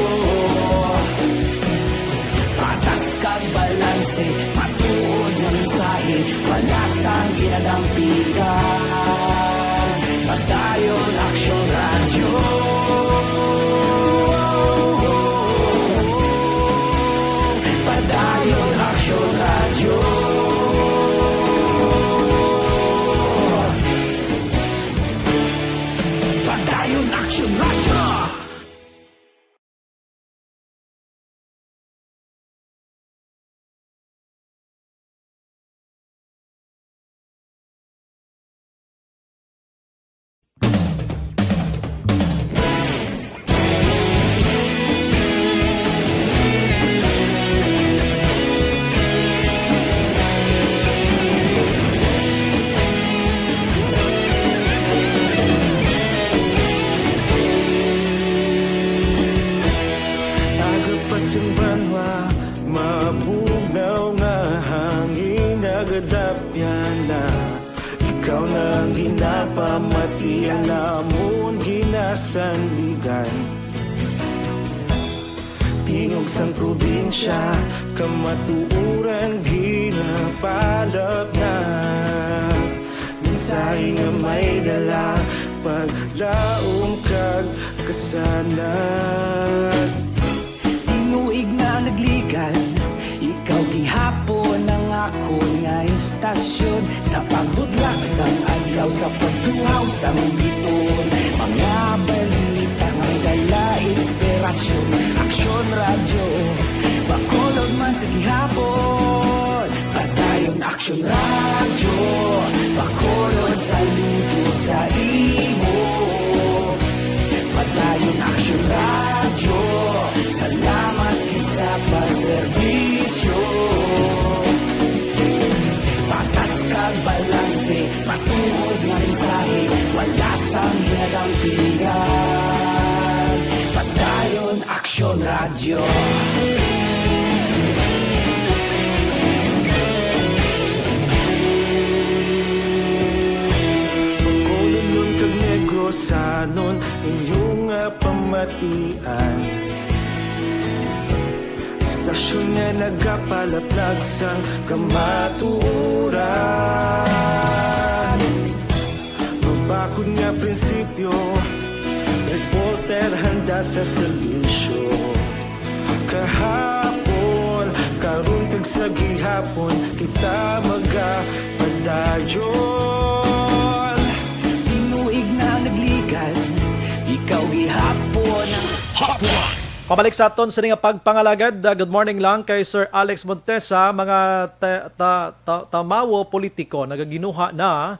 Patas kag balanse, matuod nga mensahe, wala sang ginadampigan. Padayon aksyon radyo. Padayon aksyon radyo. Padayon aksyon radyo. Agapasumbanwa, mabugnaw nga hangin nagadapyan na. Ikaw na ang ginapamatian namon ginasandigan. Tingog sang probinsya, kamatuuran ginapalap na. Mensahe nga may dala, paglaom kag kasanan. Tinuig na nagligan, ikaw gihapon ang ako nga estasyon. Sa pagbudlak sang adlaw, sa pagtuhaw sang bituon, mga balita nga dala inspirasyon. Aksyon radyo, bakolod man sa gihapon. Padayon aksyon radyo, bakolod saludo sa imo. Padayon aksyon radyo, salamat gid sa pagserbisyo. Patas kag balanse, matuod nga mensahe, wala sang ginadampigan. Padayon aksyon radyo. Bacolod nun kag Negrosanon, inyong pamatian. Stasyon nga nagkapalaplag sang kamatuuran. Mabakod nga prinsipyo, reporter handa sa serbisyo. Kahapon, karun kag sa gihapon, kita magapadayon. Tinuig na nagligan, ikaw gihapon. Hotline. Pabalik sa aton sa nga pagpangalagad. Good morning lang kay Sir Alex Montesa, mga tamawo politiko nagaginuha na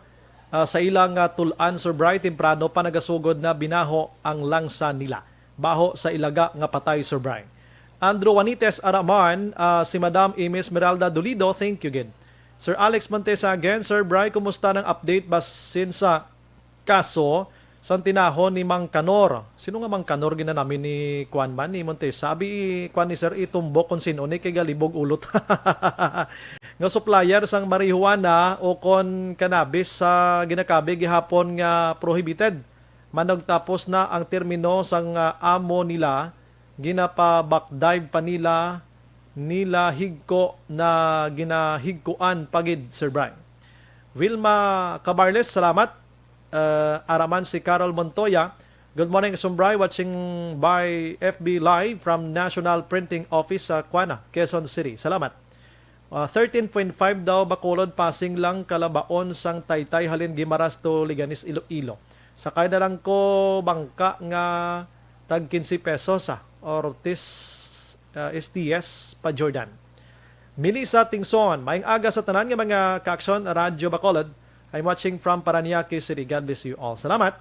sa ilang tulan Sir Bright temprano pa nagasugod na binaho ang langsa nila. Baho sa ilaga nga patay Sir Bright. Andrew Juanites Araman, si Madam Amy Esmeralda Dolido, thank you again. Sir Alex Montesa again, Sir Bright, kumusta ng update basin sa kaso sa tinahon ni Mang Kanor? Sino nga Mang Kanor gina namin ni Kwan man ni Montesa? Sabi Kwan ni Sir itumbok kung sino ni kay galibog ulot. Nga supplier sang marijuana o kon cannabis sa ginakabi gihapon nga prohibited. Manog tapos na ang termino sang amo nila, ginapa-backdive pa nila higko na ginahigkuan pagid Sir Brian. Wilma Cabarles, salamat. Araman si Carol Montoya. Good morning, Sumbray, watching by FB Live from National Printing Office sa Kuana, Quezon City. Salamat. 13.5 daw Bacolod, passing lang Kalabaon sang Taytay halin Gimaras to Liganis Iloilo. Sakay na lang ko bangka nga tag 15 pesos Ortiz STS pa Jordan. Milisa Tingson, maing aga sa tanan nga mga kaaksyon Radyo Bacolod. I'm watching from Paranaque City. God bless you all. Salamat.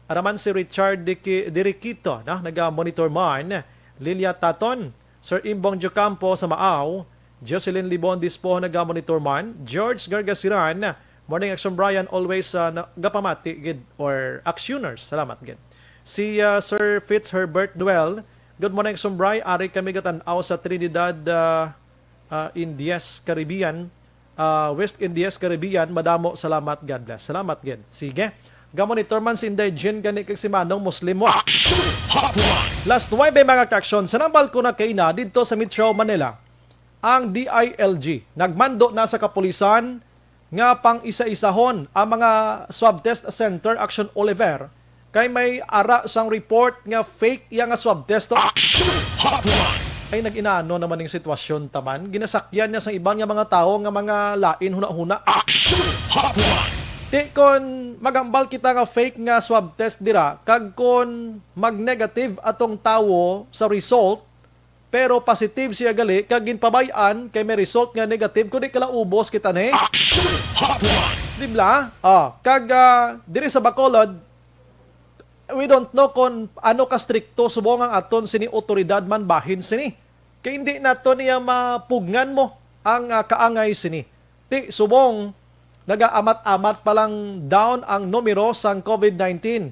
Araman si Richard Diriquito, nag-monitor man. Lilia Taton, Sir Imbong Jocampo sa Maaw. Jocelyn Libon Dispo, nag-monitor man. George Gargasiran, Morning Action Brian, always gapamati gid or actioners. Salamat gid. Si Sir Fitzherbert Duel, good morning Action Brian. Ari kami gatan-aw sa Trinidad Indies Caribbean. West Indies Caribbean, madamo, salamat, God bless. Salamat gid. Sige. Gamonitor man si Inday Jin gani kag si Manong Muslim mo. Last 9 mga kaksyon, sanambal ko na kay na dito sa Metro Manila. Ang DILG nagmando na sa kapulisan nga pang isa-isahon ang mga swab test center Action Oliver kay may ara sang report nga fake yang nga swab test to. Ay nag-inaano naman yung sitwasyon taman. Ginasakyan niya sa ibang nga mga tao nga mga lain huna-huna. Di kon magambal kita nga fake nga swab test dira, kag kon mag-negative atong tawo sa result, pero positive siya gali, kag ginpabayan kay may result nga negative, kundi kala ubos kita ni. Dibla? Kag diri sa Bacolod, we don't know kung ano ka strikto subong ang aton sini otoridad man bahin sini. Kaya hindi na to niya mapugnan mo ang kaangay sini. Ti subong nagaamat-amat palang down ang numero sang COVID-19.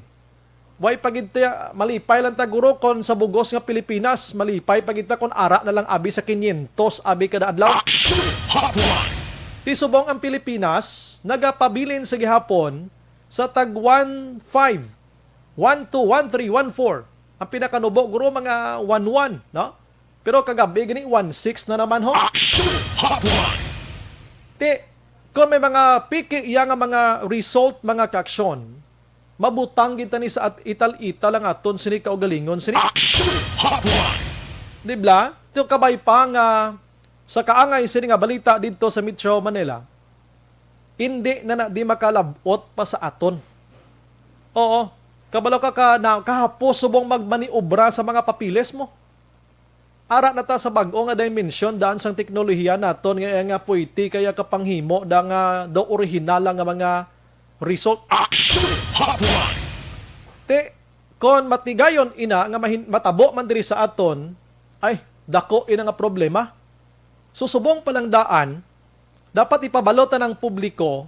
Way pagita malipay lang ta guro kon sa bugos nga Pilipinas, malipay pagita kon ara na lang abi sa 500 abi kada adlaw. Ti subong ang Pilipinas nagapabilin sa gihapon sa tag 15, 12, 13, 14. Ang pinakanubo guro mga 11, no? Pero kagabi gini 16 na naman ho. Ti kung may mga piki iya nga mga result mga kaksyon, mabutang kita ni sa ital-ital ang aton sini kaugalingon sini. Dibla? Ito kabay pa nga sa kaangay sini nga balita dito sa Metro Manila, hindi na di makalabot pa sa aton. Oo, kabalo ka kahapos subong magmaniobra sa mga papiles mo. Ara na ta sa bag-o nga dimension daan sang teknolohiya naton nga puiti kaya kapanghimo da nga do original nga mga result. Te kon matigayon ina nga matabo man diri sa aton, ay dako ina nga problema. Susubong palang daan, dapat ipabalotan ng publiko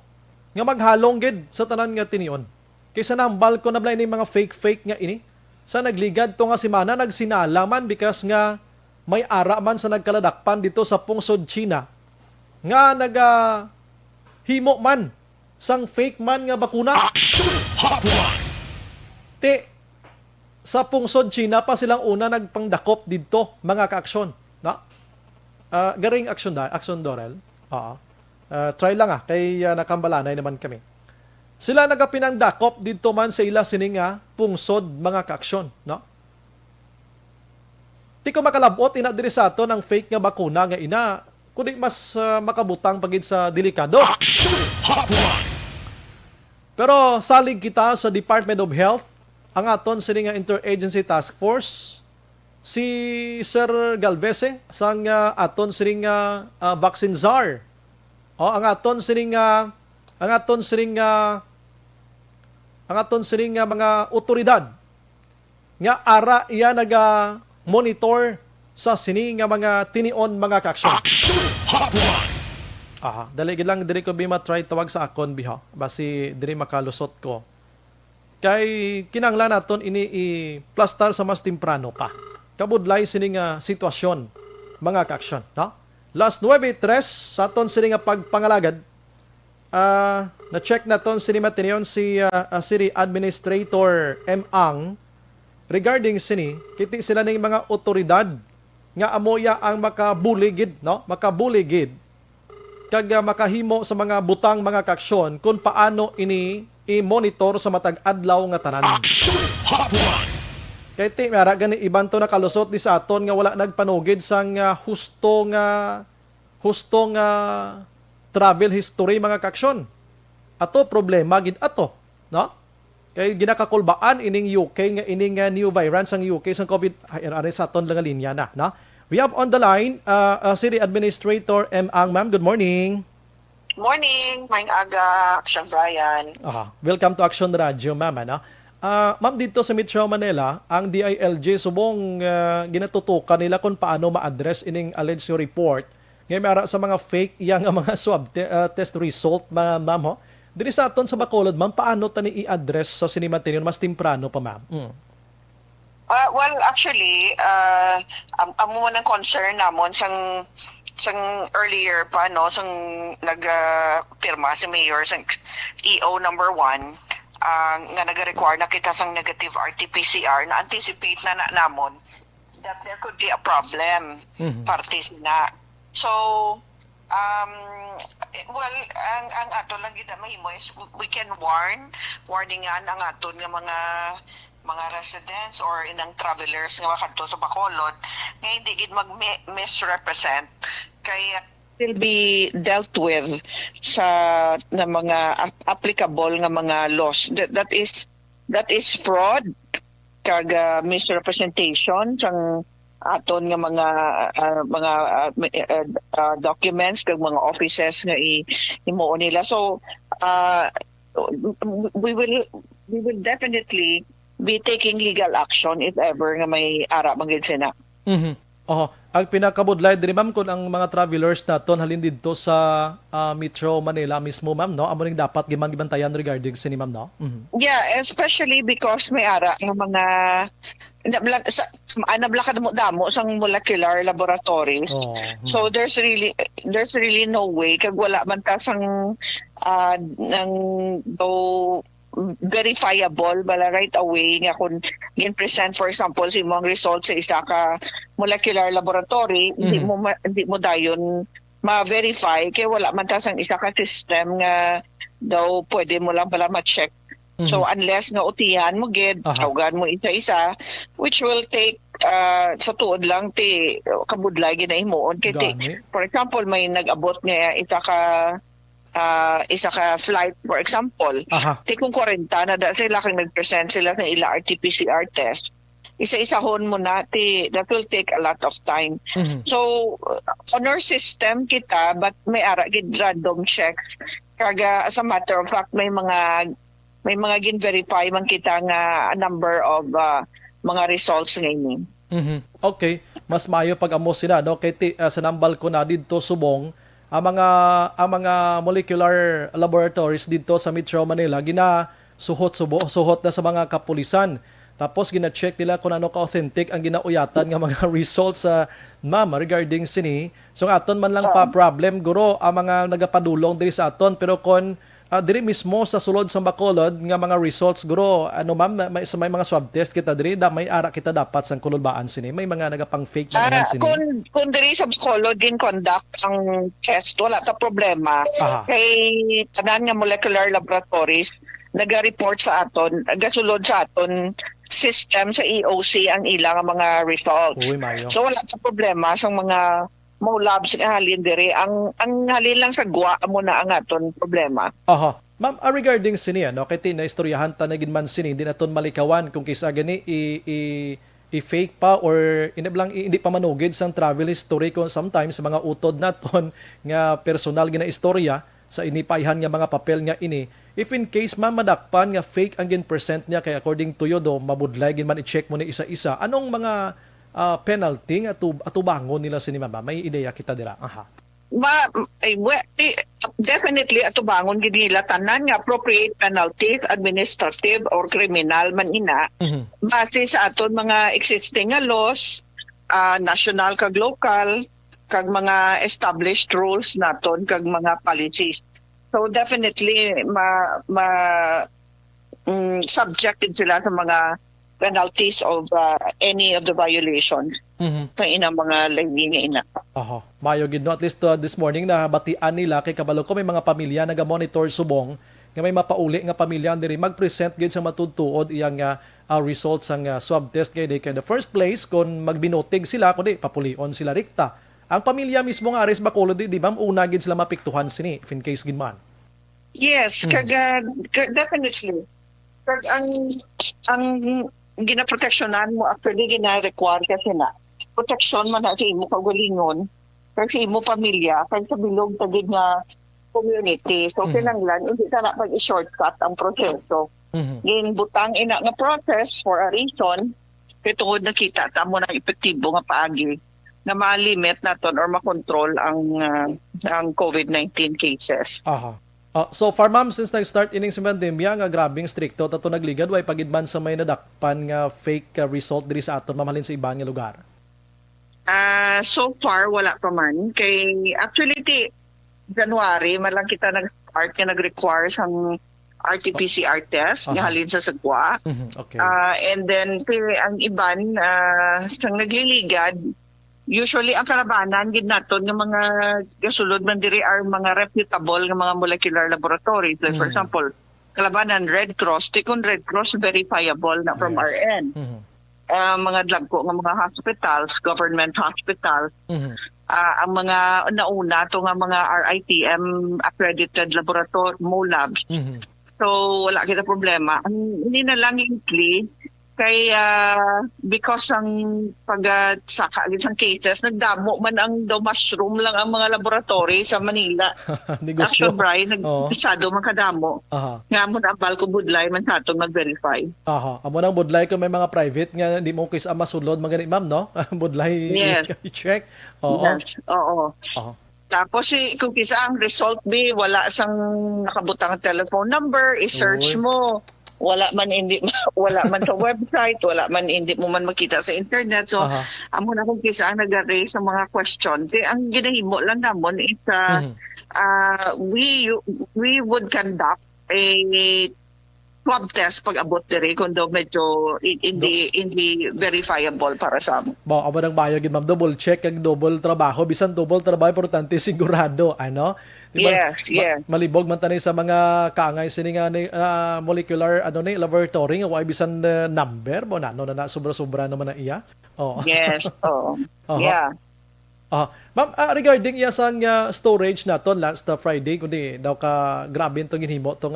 nga maghalong gid sa tanan nga tinion. Kaysa nambal ko na blay ni mga fake nga ini. Sa nagligad to nga simana nagsinalaman because nga may ara man sa nagkaladakpan dito sa pungsod China nga himo man sang fake man nga bakuna. Te sa pungsod China pa silang una nagpangdakop dito mga kaaksyon, na garing action Dorel. Oo. Try lang kay nakambalanay naman kami. Sila nagapinangdakop dito man sa ila sininga pungsod mga kaaksyon, no? Di ko makalabot ina diri sa ato ng fake nga bakuna nga ina kundi mas makabutang pagid sa delikado. Pero salig kita sa Department of Health ang aton sininga Interagency Task Force si Sir Galvese sang aton sininga vaccine czar. Ang aton sininga mga otoridad nga ara iya naga monitor sa sini nga mga tinion mga kaaksyon. Dali gid lang diri ko bima try tawag sa akon biha basi diri makalusot ko. Kay kinanglan naton ini i-plastar sa mas temprano pa. Kabudlay sini nga sitwasyon mga kaaksyon, no? Last 9:03 sa aton sini nga pagpangalagad na-check naton sini matinion si City Administrator M. Ang regarding sini kiti sila ning mga otoridad nga amoya ang makabuligid, no? Makabuligid kag makahimo sa mga butang mga kaaksyon kung paano ini i-monitor sa matag adlaw nga tanan. Kay ti mara gani iban to nakalusot di sa aton nga wala nagpanugid sang husto nga travel history mga kaaksyon. Ato problema gid ato, no? Kay ginakakulbaan ining UK nga ining new variant sang UK sang COVID ay sa aton lang nga linya na, no? We have on the line City Administrator M. Ang. Ma'am, good morning. Morning, maing aga, Action Brian. Welcome to Action Radio, ma'am. Ano? Ma'am, dito sa Metro Manila, ang DILG subong ginatutukan nila kung paano ma-address ining alleged report ngayon mara sa mga fake yang mga swab test result, ma'am. Ho? Diri sa aton sa Bacolod, ma'am, paano tani i-address sa sinimatin mas temprano pa, ma'am? Well, actually, amo man ang concern namon sang earlier pa, no, sang nagpirma si Mayor sang EO number 1 nga nag-require na kita sang negative RT-PCR na anticipate na namon that there could be a problem parte na. So, well, ang ato lang gid mahimo is we can warningan ang aton nga mga residents or inang travelers nga makadto sa Bacolod nga hindi gid mag-misrepresent kaya will be dealt with sa na mga applicable nga mga laws that is fraud kag misrepresentation sang aton nga mga documents kag mga offices nga himuon nila. So we will definitely be taking legal action if ever nga may ara manggid sina. Ang pinakabudlay diri, ma'am, kung ang mga travelers naton halin didto sa Metro Manila mismo, ma'am, no? Amo ning dapat gibantayan regarding sini, ma'am, no? Yeah, especially because may ara nga mga nablakad mo damo sang molecular laboratories. So there's really no way kag wala man ta sang nang verifiable bala right away nga kung gin-present for example si mong results sa isa ka molecular laboratory hindi mo dayon ma-verify kay wala man ta sang isa ka system nga daw pwede mo lang pala ma-check. So unless nga utihan mo gid tawagan mo isa-isa which will take sa tuod lang ti kabudlay ginahimuon kay for example may nag-abot nga isa ka flight for example kung 40 na sila kang nag-present sila ng ila RT-PCR test isa-isahon mo na that will take a lot of time. So on our system kita but may ara gid random checks kaga as a matter of fact may mga gin-verify man kita nga a number of mga results ngayon. Okay, mas maayo pag amo sila, no? Kay sa nambal ko na didto subong ang mga molecular laboratories dito sa Metro Manila suhot na sa mga kapulisan. Tapos gina-check nila kung ano ka-authentic ang ginauyatan ng mga results sa ma'am regarding sini. So aton man lang pa problem guro ang mga nagapadulong diri sa aton pero kung diri mismo sa sulod sa Bacolod nga mga results guro ano ma'am may mga swab test kita diri may ara kita dapat sang kululbaan sini may mga nagapang fake na sini. Kung diri sa Bacolod din conduct ang test, wala ta problema. Aha. Kay tanan nga molecular laboratories naga-report sa aton, nagasulod sa aton system sa EOC ang ilang mga results. Uy, Mayo. So wala ta problema sa mga mo labs nga halin diri. Ang halin lang sa gwa mo na ang aton problema. Aha. Ma'am, regarding sini ano kay tinaistoryahan ta na man sini di naton malikawan kung kisa gani i-fake pa or hindi pa manugid sang travel history kung sometimes mga utod naton nga personal gina istorya sa inipayhan nga mga papel nga ini. If in case ma'am madakpan nga fake ang percent niya kay according to you do mabudlay gin man i-check mo ni isa-isa. Anong mga penalty nga atubangon nila sini ma'am? May ideya kita dira. Aha. Definitely atubangon gid nila tanan nga appropriate penalties, administrative or criminal man ina. Base sa aton mga existing nga laws, national kag local kag mga established rules naton kag mga policies. So definitely subjected sila sa mga penalties of any of the violations sa inang mga lagi nga ina. Aha. Mayo gid no at least this morning na batian nila kay kabalo ko may mga pamilya naga-monitor subong nga may mapauli nga pamilya diri mag-present gid sa matudtuod iyang results sang swab test kay in the first place kung magbinotig sila kundi papulion sila rikta. Ang pamilya mismo nga Aris Bacolod di ma'am una gid sila mapiktuhan sini if in case gid man. Yes, kag definitely. Kag ang ginaproteksyonan mo actually gina-require kasi na protection man na sa imo kagalingon kag sa imo pamilya kag sa bilog sa gid nga community. So kinahanglan hindi ta na pag-shortcut ang proseso. Ginbutang ina nga process for a reason kay tungod nakita ta mo na epektibo nga paagi na ma-limit naton or makontrol ang COVID-19 cases. Aha. So far ma'am, since nag-start ining sa pandemya nga grabing stricto tato nagligad way pagidman sa may nadakpan nga fake result diri sa aton mamalin sa ibang nga lugar. So far wala pa man kay actually January malang kita nag-start nga nag-require sang RT-PCR test nga halin sa sagwa. Okay. And then ang iban sang nagliligad usually ang kalabanan gid naton nga mga gasulod man diri are mga reputable nga mga molecular laboratories. Like for example, kalabanan Red Cross, tikon Red Cross verifiable na from our end. Mga dagko nga mga hospitals, government hospitals. Ang mga nauna to nga mga RITM accredited laboratory mo labs. So wala kita problema. Ang hindi na lang include kay because ang pagsaka sa cases nagdamo man ang mushroom lang ang mga laboratory sa Manila. Negosyo. Actually, Brian, nagpisado man kadamo. Nga mo na balko budlay man sa atong mag-verify. Amo nang budlay ko may mga private nga di mo kis masulod magani ma'am no? Budlay i-check. Yes. Oo. Tapos kung kisa ang result wala sang nakabutang telephone number, i-search mo. Wala man sa website, wala man hindi mo man makita sa internet. So amo na kung kisa ang nag-raise sa mga question. Ang ginahimo lang namon is we would conduct a swab test pag abot diri kung daw medyo hindi verifiable para sa amo. Amo nang bayo gid ma'am double check kag double trabaho bisan double trabaho importante sigurado ano. Diba, yes. Malibog man tanay sa mga kaangay sini nga molecular laboratory nga way bisan number mo na sobra-sobra naman na iya. Yes. Yeah. Ma'am, regarding iya sang storage naton last Friday kundi daw ka grabe tong ginhimo tong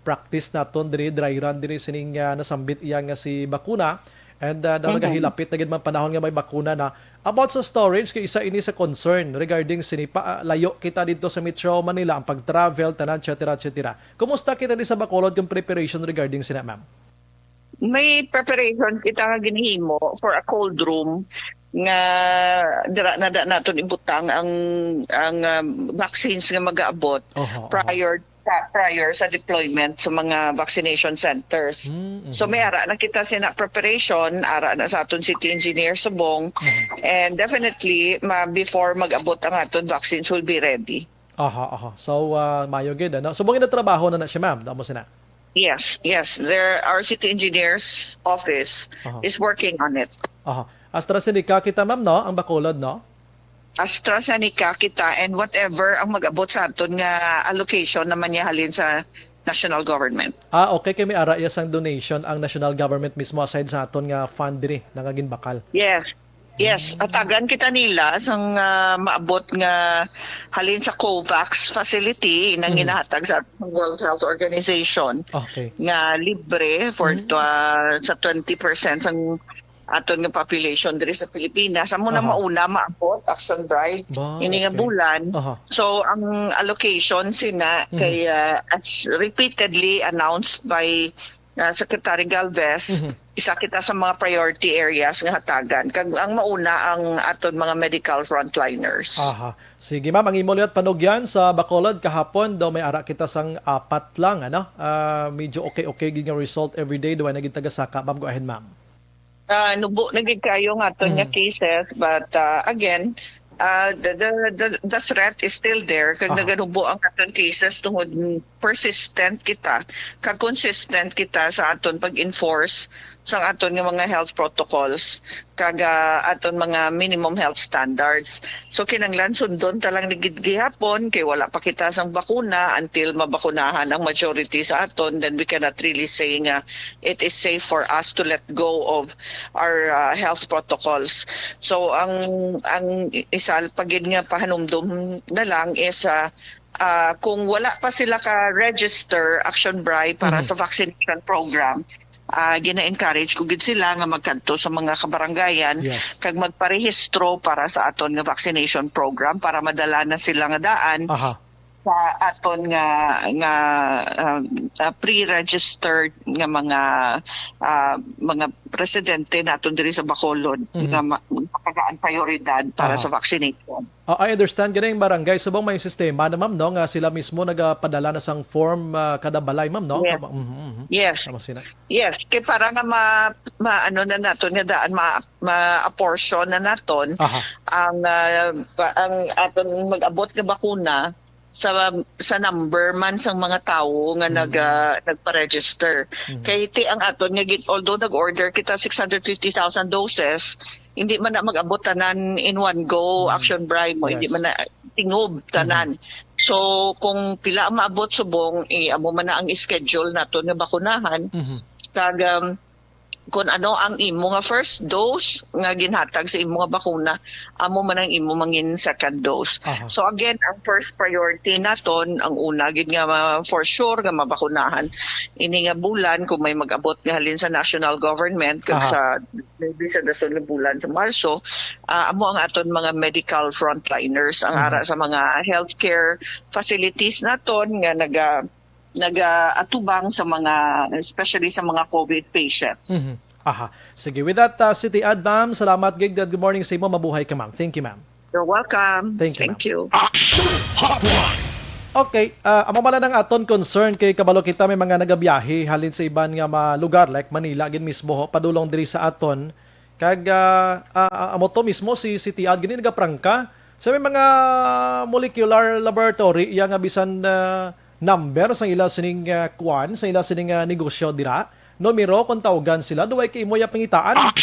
practice naton diri dry run diri sining nasambit iya nga si bakuna and daw nagahilapit na gid man panahon nga may bakuna na about sa storage kay isa ini sa concern regarding sinipa layo kita dito sa Metro Manila ang pag-travel tanan etc. Kumusta kita di sa Bacolod yung preparation regarding sina ma'am? May preparation kita nga ginhimo for a cold room nga dira na naton ibutang ang vaccines nga mag-aabot prior sa deployment sa mga vaccination centers. So may ara na kita sina preparation, ara na sa aton city engineer subong, and definitely before mag-abot ang aton vaccines will be ready. Aha. So, mayo gid ano. Subong na trabaho na siya, ma'am. Damo sina. Yes. Our city engineer's office is working on it. Aha. AstraZeneca kita, ma'am, no? Ang Bacolod, no? AstraZeneca kita and whatever ang mag-abot sa aton nga allocation naman niya halin sa national government. Okay. Kay may ara sang donation ang national government mismo aside sa aton nga fund diri nga ginbakal. Yes, atagan kita nila sang maabot nga halin sa COVAX facility nang ginahatag sa World Health Organization. Okay. Nga libre for sa 20% sang aton nga population diri sa Pilipinas. Amo na mauna maabot action drive ini nga bulan. So ang allocation sina kay as repeatedly announced by Secretary Galvez, isa kita sa mga priority areas nga hatagan. Kag ang mauna ang aton mga medical frontliners. Sige, ma'am, ang imo liwat panugyan sa Bacolod kahapon daw may ara kita sang 4 lang ano. Medyo okay gid nga result every day do ay naging taga-saka. Ma'am, go ahead, ma'am. Nubo nagig kayo nga aton nga cases, but again the threat is still there kag naganubo ang aton cases tungod persistent kita kag consistent kita sa aton pag-enforce sa aton nga mga health protocols kag aton mga minimum health standards. So kinanglan sundon talang gihapon kay wala pa kita sang bakuna until mabakunahan ang majority sa aton, then we cannot really say nga it is safe for us to let go of our health protocols. So ang isa pagid nga pahanumdum na lang is kung wala pa sila ka-register Action Bribe para sa vaccination program, gina-encourage ko gid sila nga magkanto sa mga kabarangayan kag magparehistro para sa aton nga vaccination program para madala na sila nga daan sa aton nga pre-registered nga mga residente naton diri sa Bacolod nga makagaan prioridad para sa vaccination. I understand ganing barangay subong may sistema na, ma'am, no, nga sila mismo nagapadala na sang form kada balay, ma'am, no? Yes. Yes, kay para nga ano na naton nga daan ma-apportion na naton ang aton mag-abot nga bakuna sa number man sang mga tawo nga nagpa-register. Kay ti ang aton nga although nag-order kita 650,000 doses, hindi man na mag-abot tanan in one go Action Bribe mo, hindi man na tingob tanan. So kung pila ang maabot subong, amo man na ang schedule naton nga bakunahan. Kag kung ano ang imo nga first dose nga ginhatag sa imo nga bakuna, amo man ang imo mangin second dose. So again, ang first priority naton, ang una gid nga for sure nga mabakunahan ini nga bulan kung may mag-abot nga halin sa national government kag sa maybe sa dason nga bulan sa Marso, amo ang aton mga medical frontliners ang ara sa mga healthcare facilities naton nga nag-atubang sa mga, especially sa mga COVID patients. Sige, with that, City Ad, ma'am, salamat, gig. Good morning sa imo. Mabuhay ka, ma'am. Thank you, ma'am. You're welcome. Thank you. Action Hotline. Okay, amo man lang aton concern kay kabalo kita may mga nagabiyahe halin sa iban nga lugar like Manila gin mismo padulong diri sa aton. Kag amo to mismo si City Ad gini nagaprangka sa may mga molecular laboratory iya nga bisan number sa ila sining kuan sa ila sining negosyo dira, numero kung tawagan sila duway kay imo ya pangitaan.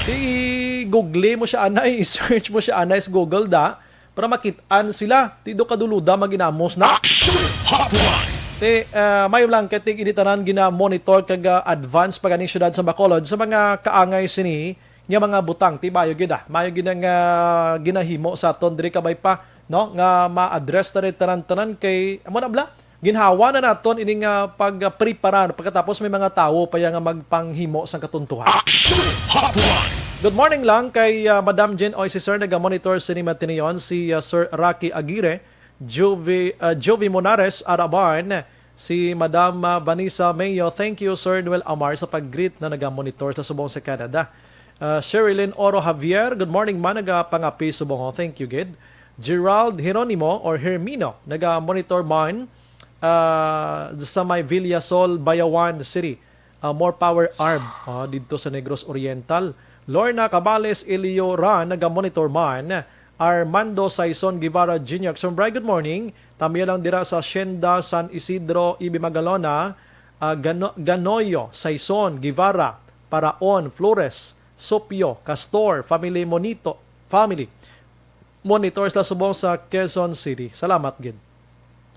I-google mo siya anay, i-search mo siya anay sa Google da para makitaan sila tido kaduluda maginamos na. May lang katig initanan gina-monitor kag advance paganing syudad sa Bacolod sa mga kaangay sini nga mga butang ti mayo gid mayo gid nga ginahimo sa aton diri kabay pa, no, nga ma-address tanan kay amo na bla ginhawa na naton ining pagprepara pagkatapos may mga tawo pa nga magpanghimo sang katuntuhan. Good morning lang kay Madam Jen Oy, si Sir naga-monitor sini Matinion, si Sir Rocky Aguirre, Jovi Monares Arabarn, si Madam Vanessa Mayo. Thank you Sir Noel Amar sa pag-greet na naga-monitor sa subong sa Canada. Sherilyn Oro Javier, good morning man, nagapangapi subong. Thank you gid. Gerald Hieronimo or Hermino, naga-monitor man sa may Villasol, Bayawan City. More power arm dito sa Negros Oriental. Lorna Cabales Elioran, naga-monitor man Armando Saison Guevara Jr. Action Bray, good morning. Tamiya lang dira sa Hacienda San Isidro, Ibi Magalona, Ganoyo, Saison, Guevara, Paraon, Flores, Sopio, Castor, Family Monitors la subong sa Quezon City. Salamat gid.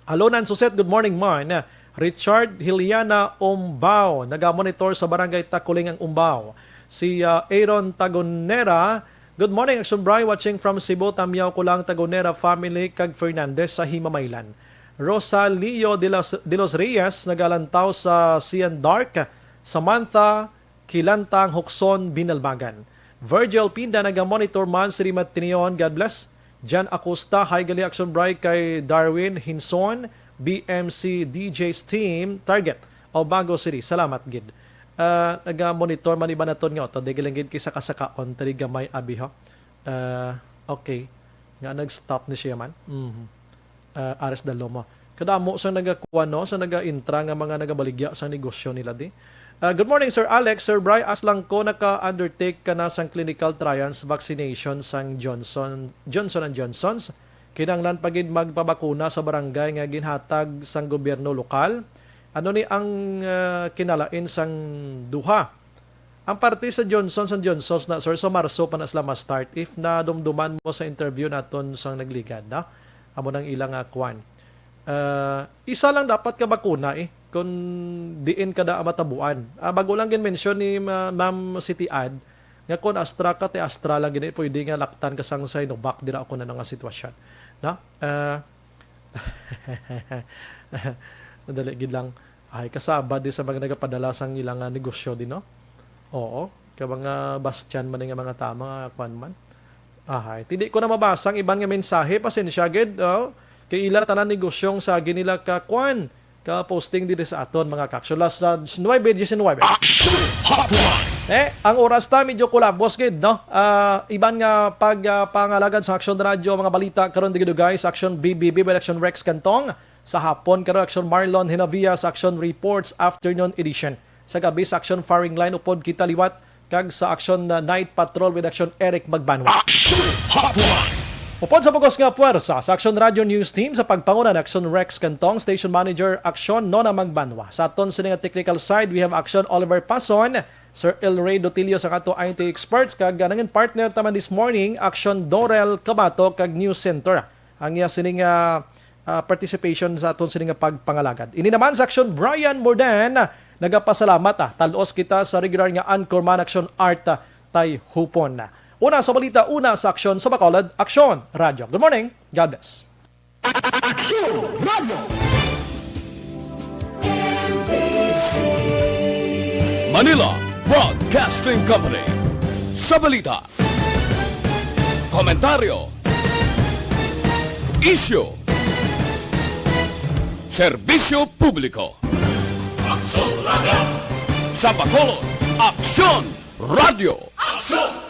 Alonan Suset, good morning man. Richard Hiliana Umbao, naga-monitor sa Barangay Takuling ang Umbao. Si Aaron Tagonera, good morning Action Bray, watching from Cebu, Tamiao Kulang Tagonera family kag Fernandez sa Himamaylan. Rosalio de los Reyes, nagalantaw sa Sian Dark. Samantha Kilantang Hukson Binalbagan. Virgil Pinda, naga-monitor man si Rimat Tinion, God bless. Jan Acosta, hi gali Action Bray kay Darwin Hinson, BMC DJ's team, Target, o Bago City. Salamat gid. Naga-monitor man iba naton nga to, digilang gid kisa kasakaon tali gamay abi ho. Okay. Nga nag-stop ni siya man. Ares Dalomo. Kadamo sa nagakuha no, sa naga-intra nga mga nagabaligya sa negosyo nila di. Good morning, Sir Alex. Sir Bry, aslang ko naka-undertake ka na sang clinical trials vaccination sang Johnson & Johnson's. Kinanglan pagid magpabakuna sa barangay nga ginhatag sang gobyerno lokal. Ano ni ang kinalain sang duha? Ang parte sa Johnson & Johnson's na, sir, sa Marso pa na sila ma-start. If na dumduman mo sa interview naton sang nagligad na, amo nang ilang kwan. Isa lang dapat ka bakuna kung diin kada matabuan. Bago lang gin-mention ni Ma'am City Ad, nga kung Astra ka, te Astra lang gini, pwede nga laktan ka sang Sinovac, dira ako na nga sitwasyon. Na? Nadali gid lang. Ay, kasaba di sa mga nagapadala sang ilang negosyo din, no? Oo. Ka mga bastian man nga mga tama, kwan man. Ay, hindi ko na mabasang iban nga mensahe, pasensya gid. Kay ila tanan negosyong sa ginila ka kwan. Ka-posting din sa aton mga kaksyon. Last 9:19. Action Hotline! Ang oras ta medyo kulabos gid, no? Iban nga pagpangalagad sa Action Radio, mga balita karon digdo guys, Action BBB by Action Rex Cantong. Sa hapon karon Action Marlon Hinavia sa Action Reports Afternoon Edition. Sa gabi sa Action Firing Line upod kita liwat kag sa Action Night Patrol with Action Eric Magbanwa. Action Hotline! Upod sa pugos nga puwersa sa Action Radio News Team sa pagpanguna ng Action Rex Cantong, Station Manager Action Nona Magbanwa. Sa aton sa nga technical side, we have Action Oliver Pason, Sir El Rey Dotilio sa kato IT experts, kag nangin partner taman this morning, Action Dorel Cabato kag News Center. Ang iya sining participation sa aton sining pagpangalagad. Ini naman sa Action Brian Mordan, nagapasalamat talos kita sa regular nga Anchorman Action Art tay hupon. Una sa balita, una sa aksyon sa Bacolod, Action Radio. Good morning, God bless. Action Radio! Manila Broadcasting Company. Sa balita, komentaryo, issue, serbisyo publiko. Action Radio! Sa Bacolod, Action Radio! Action!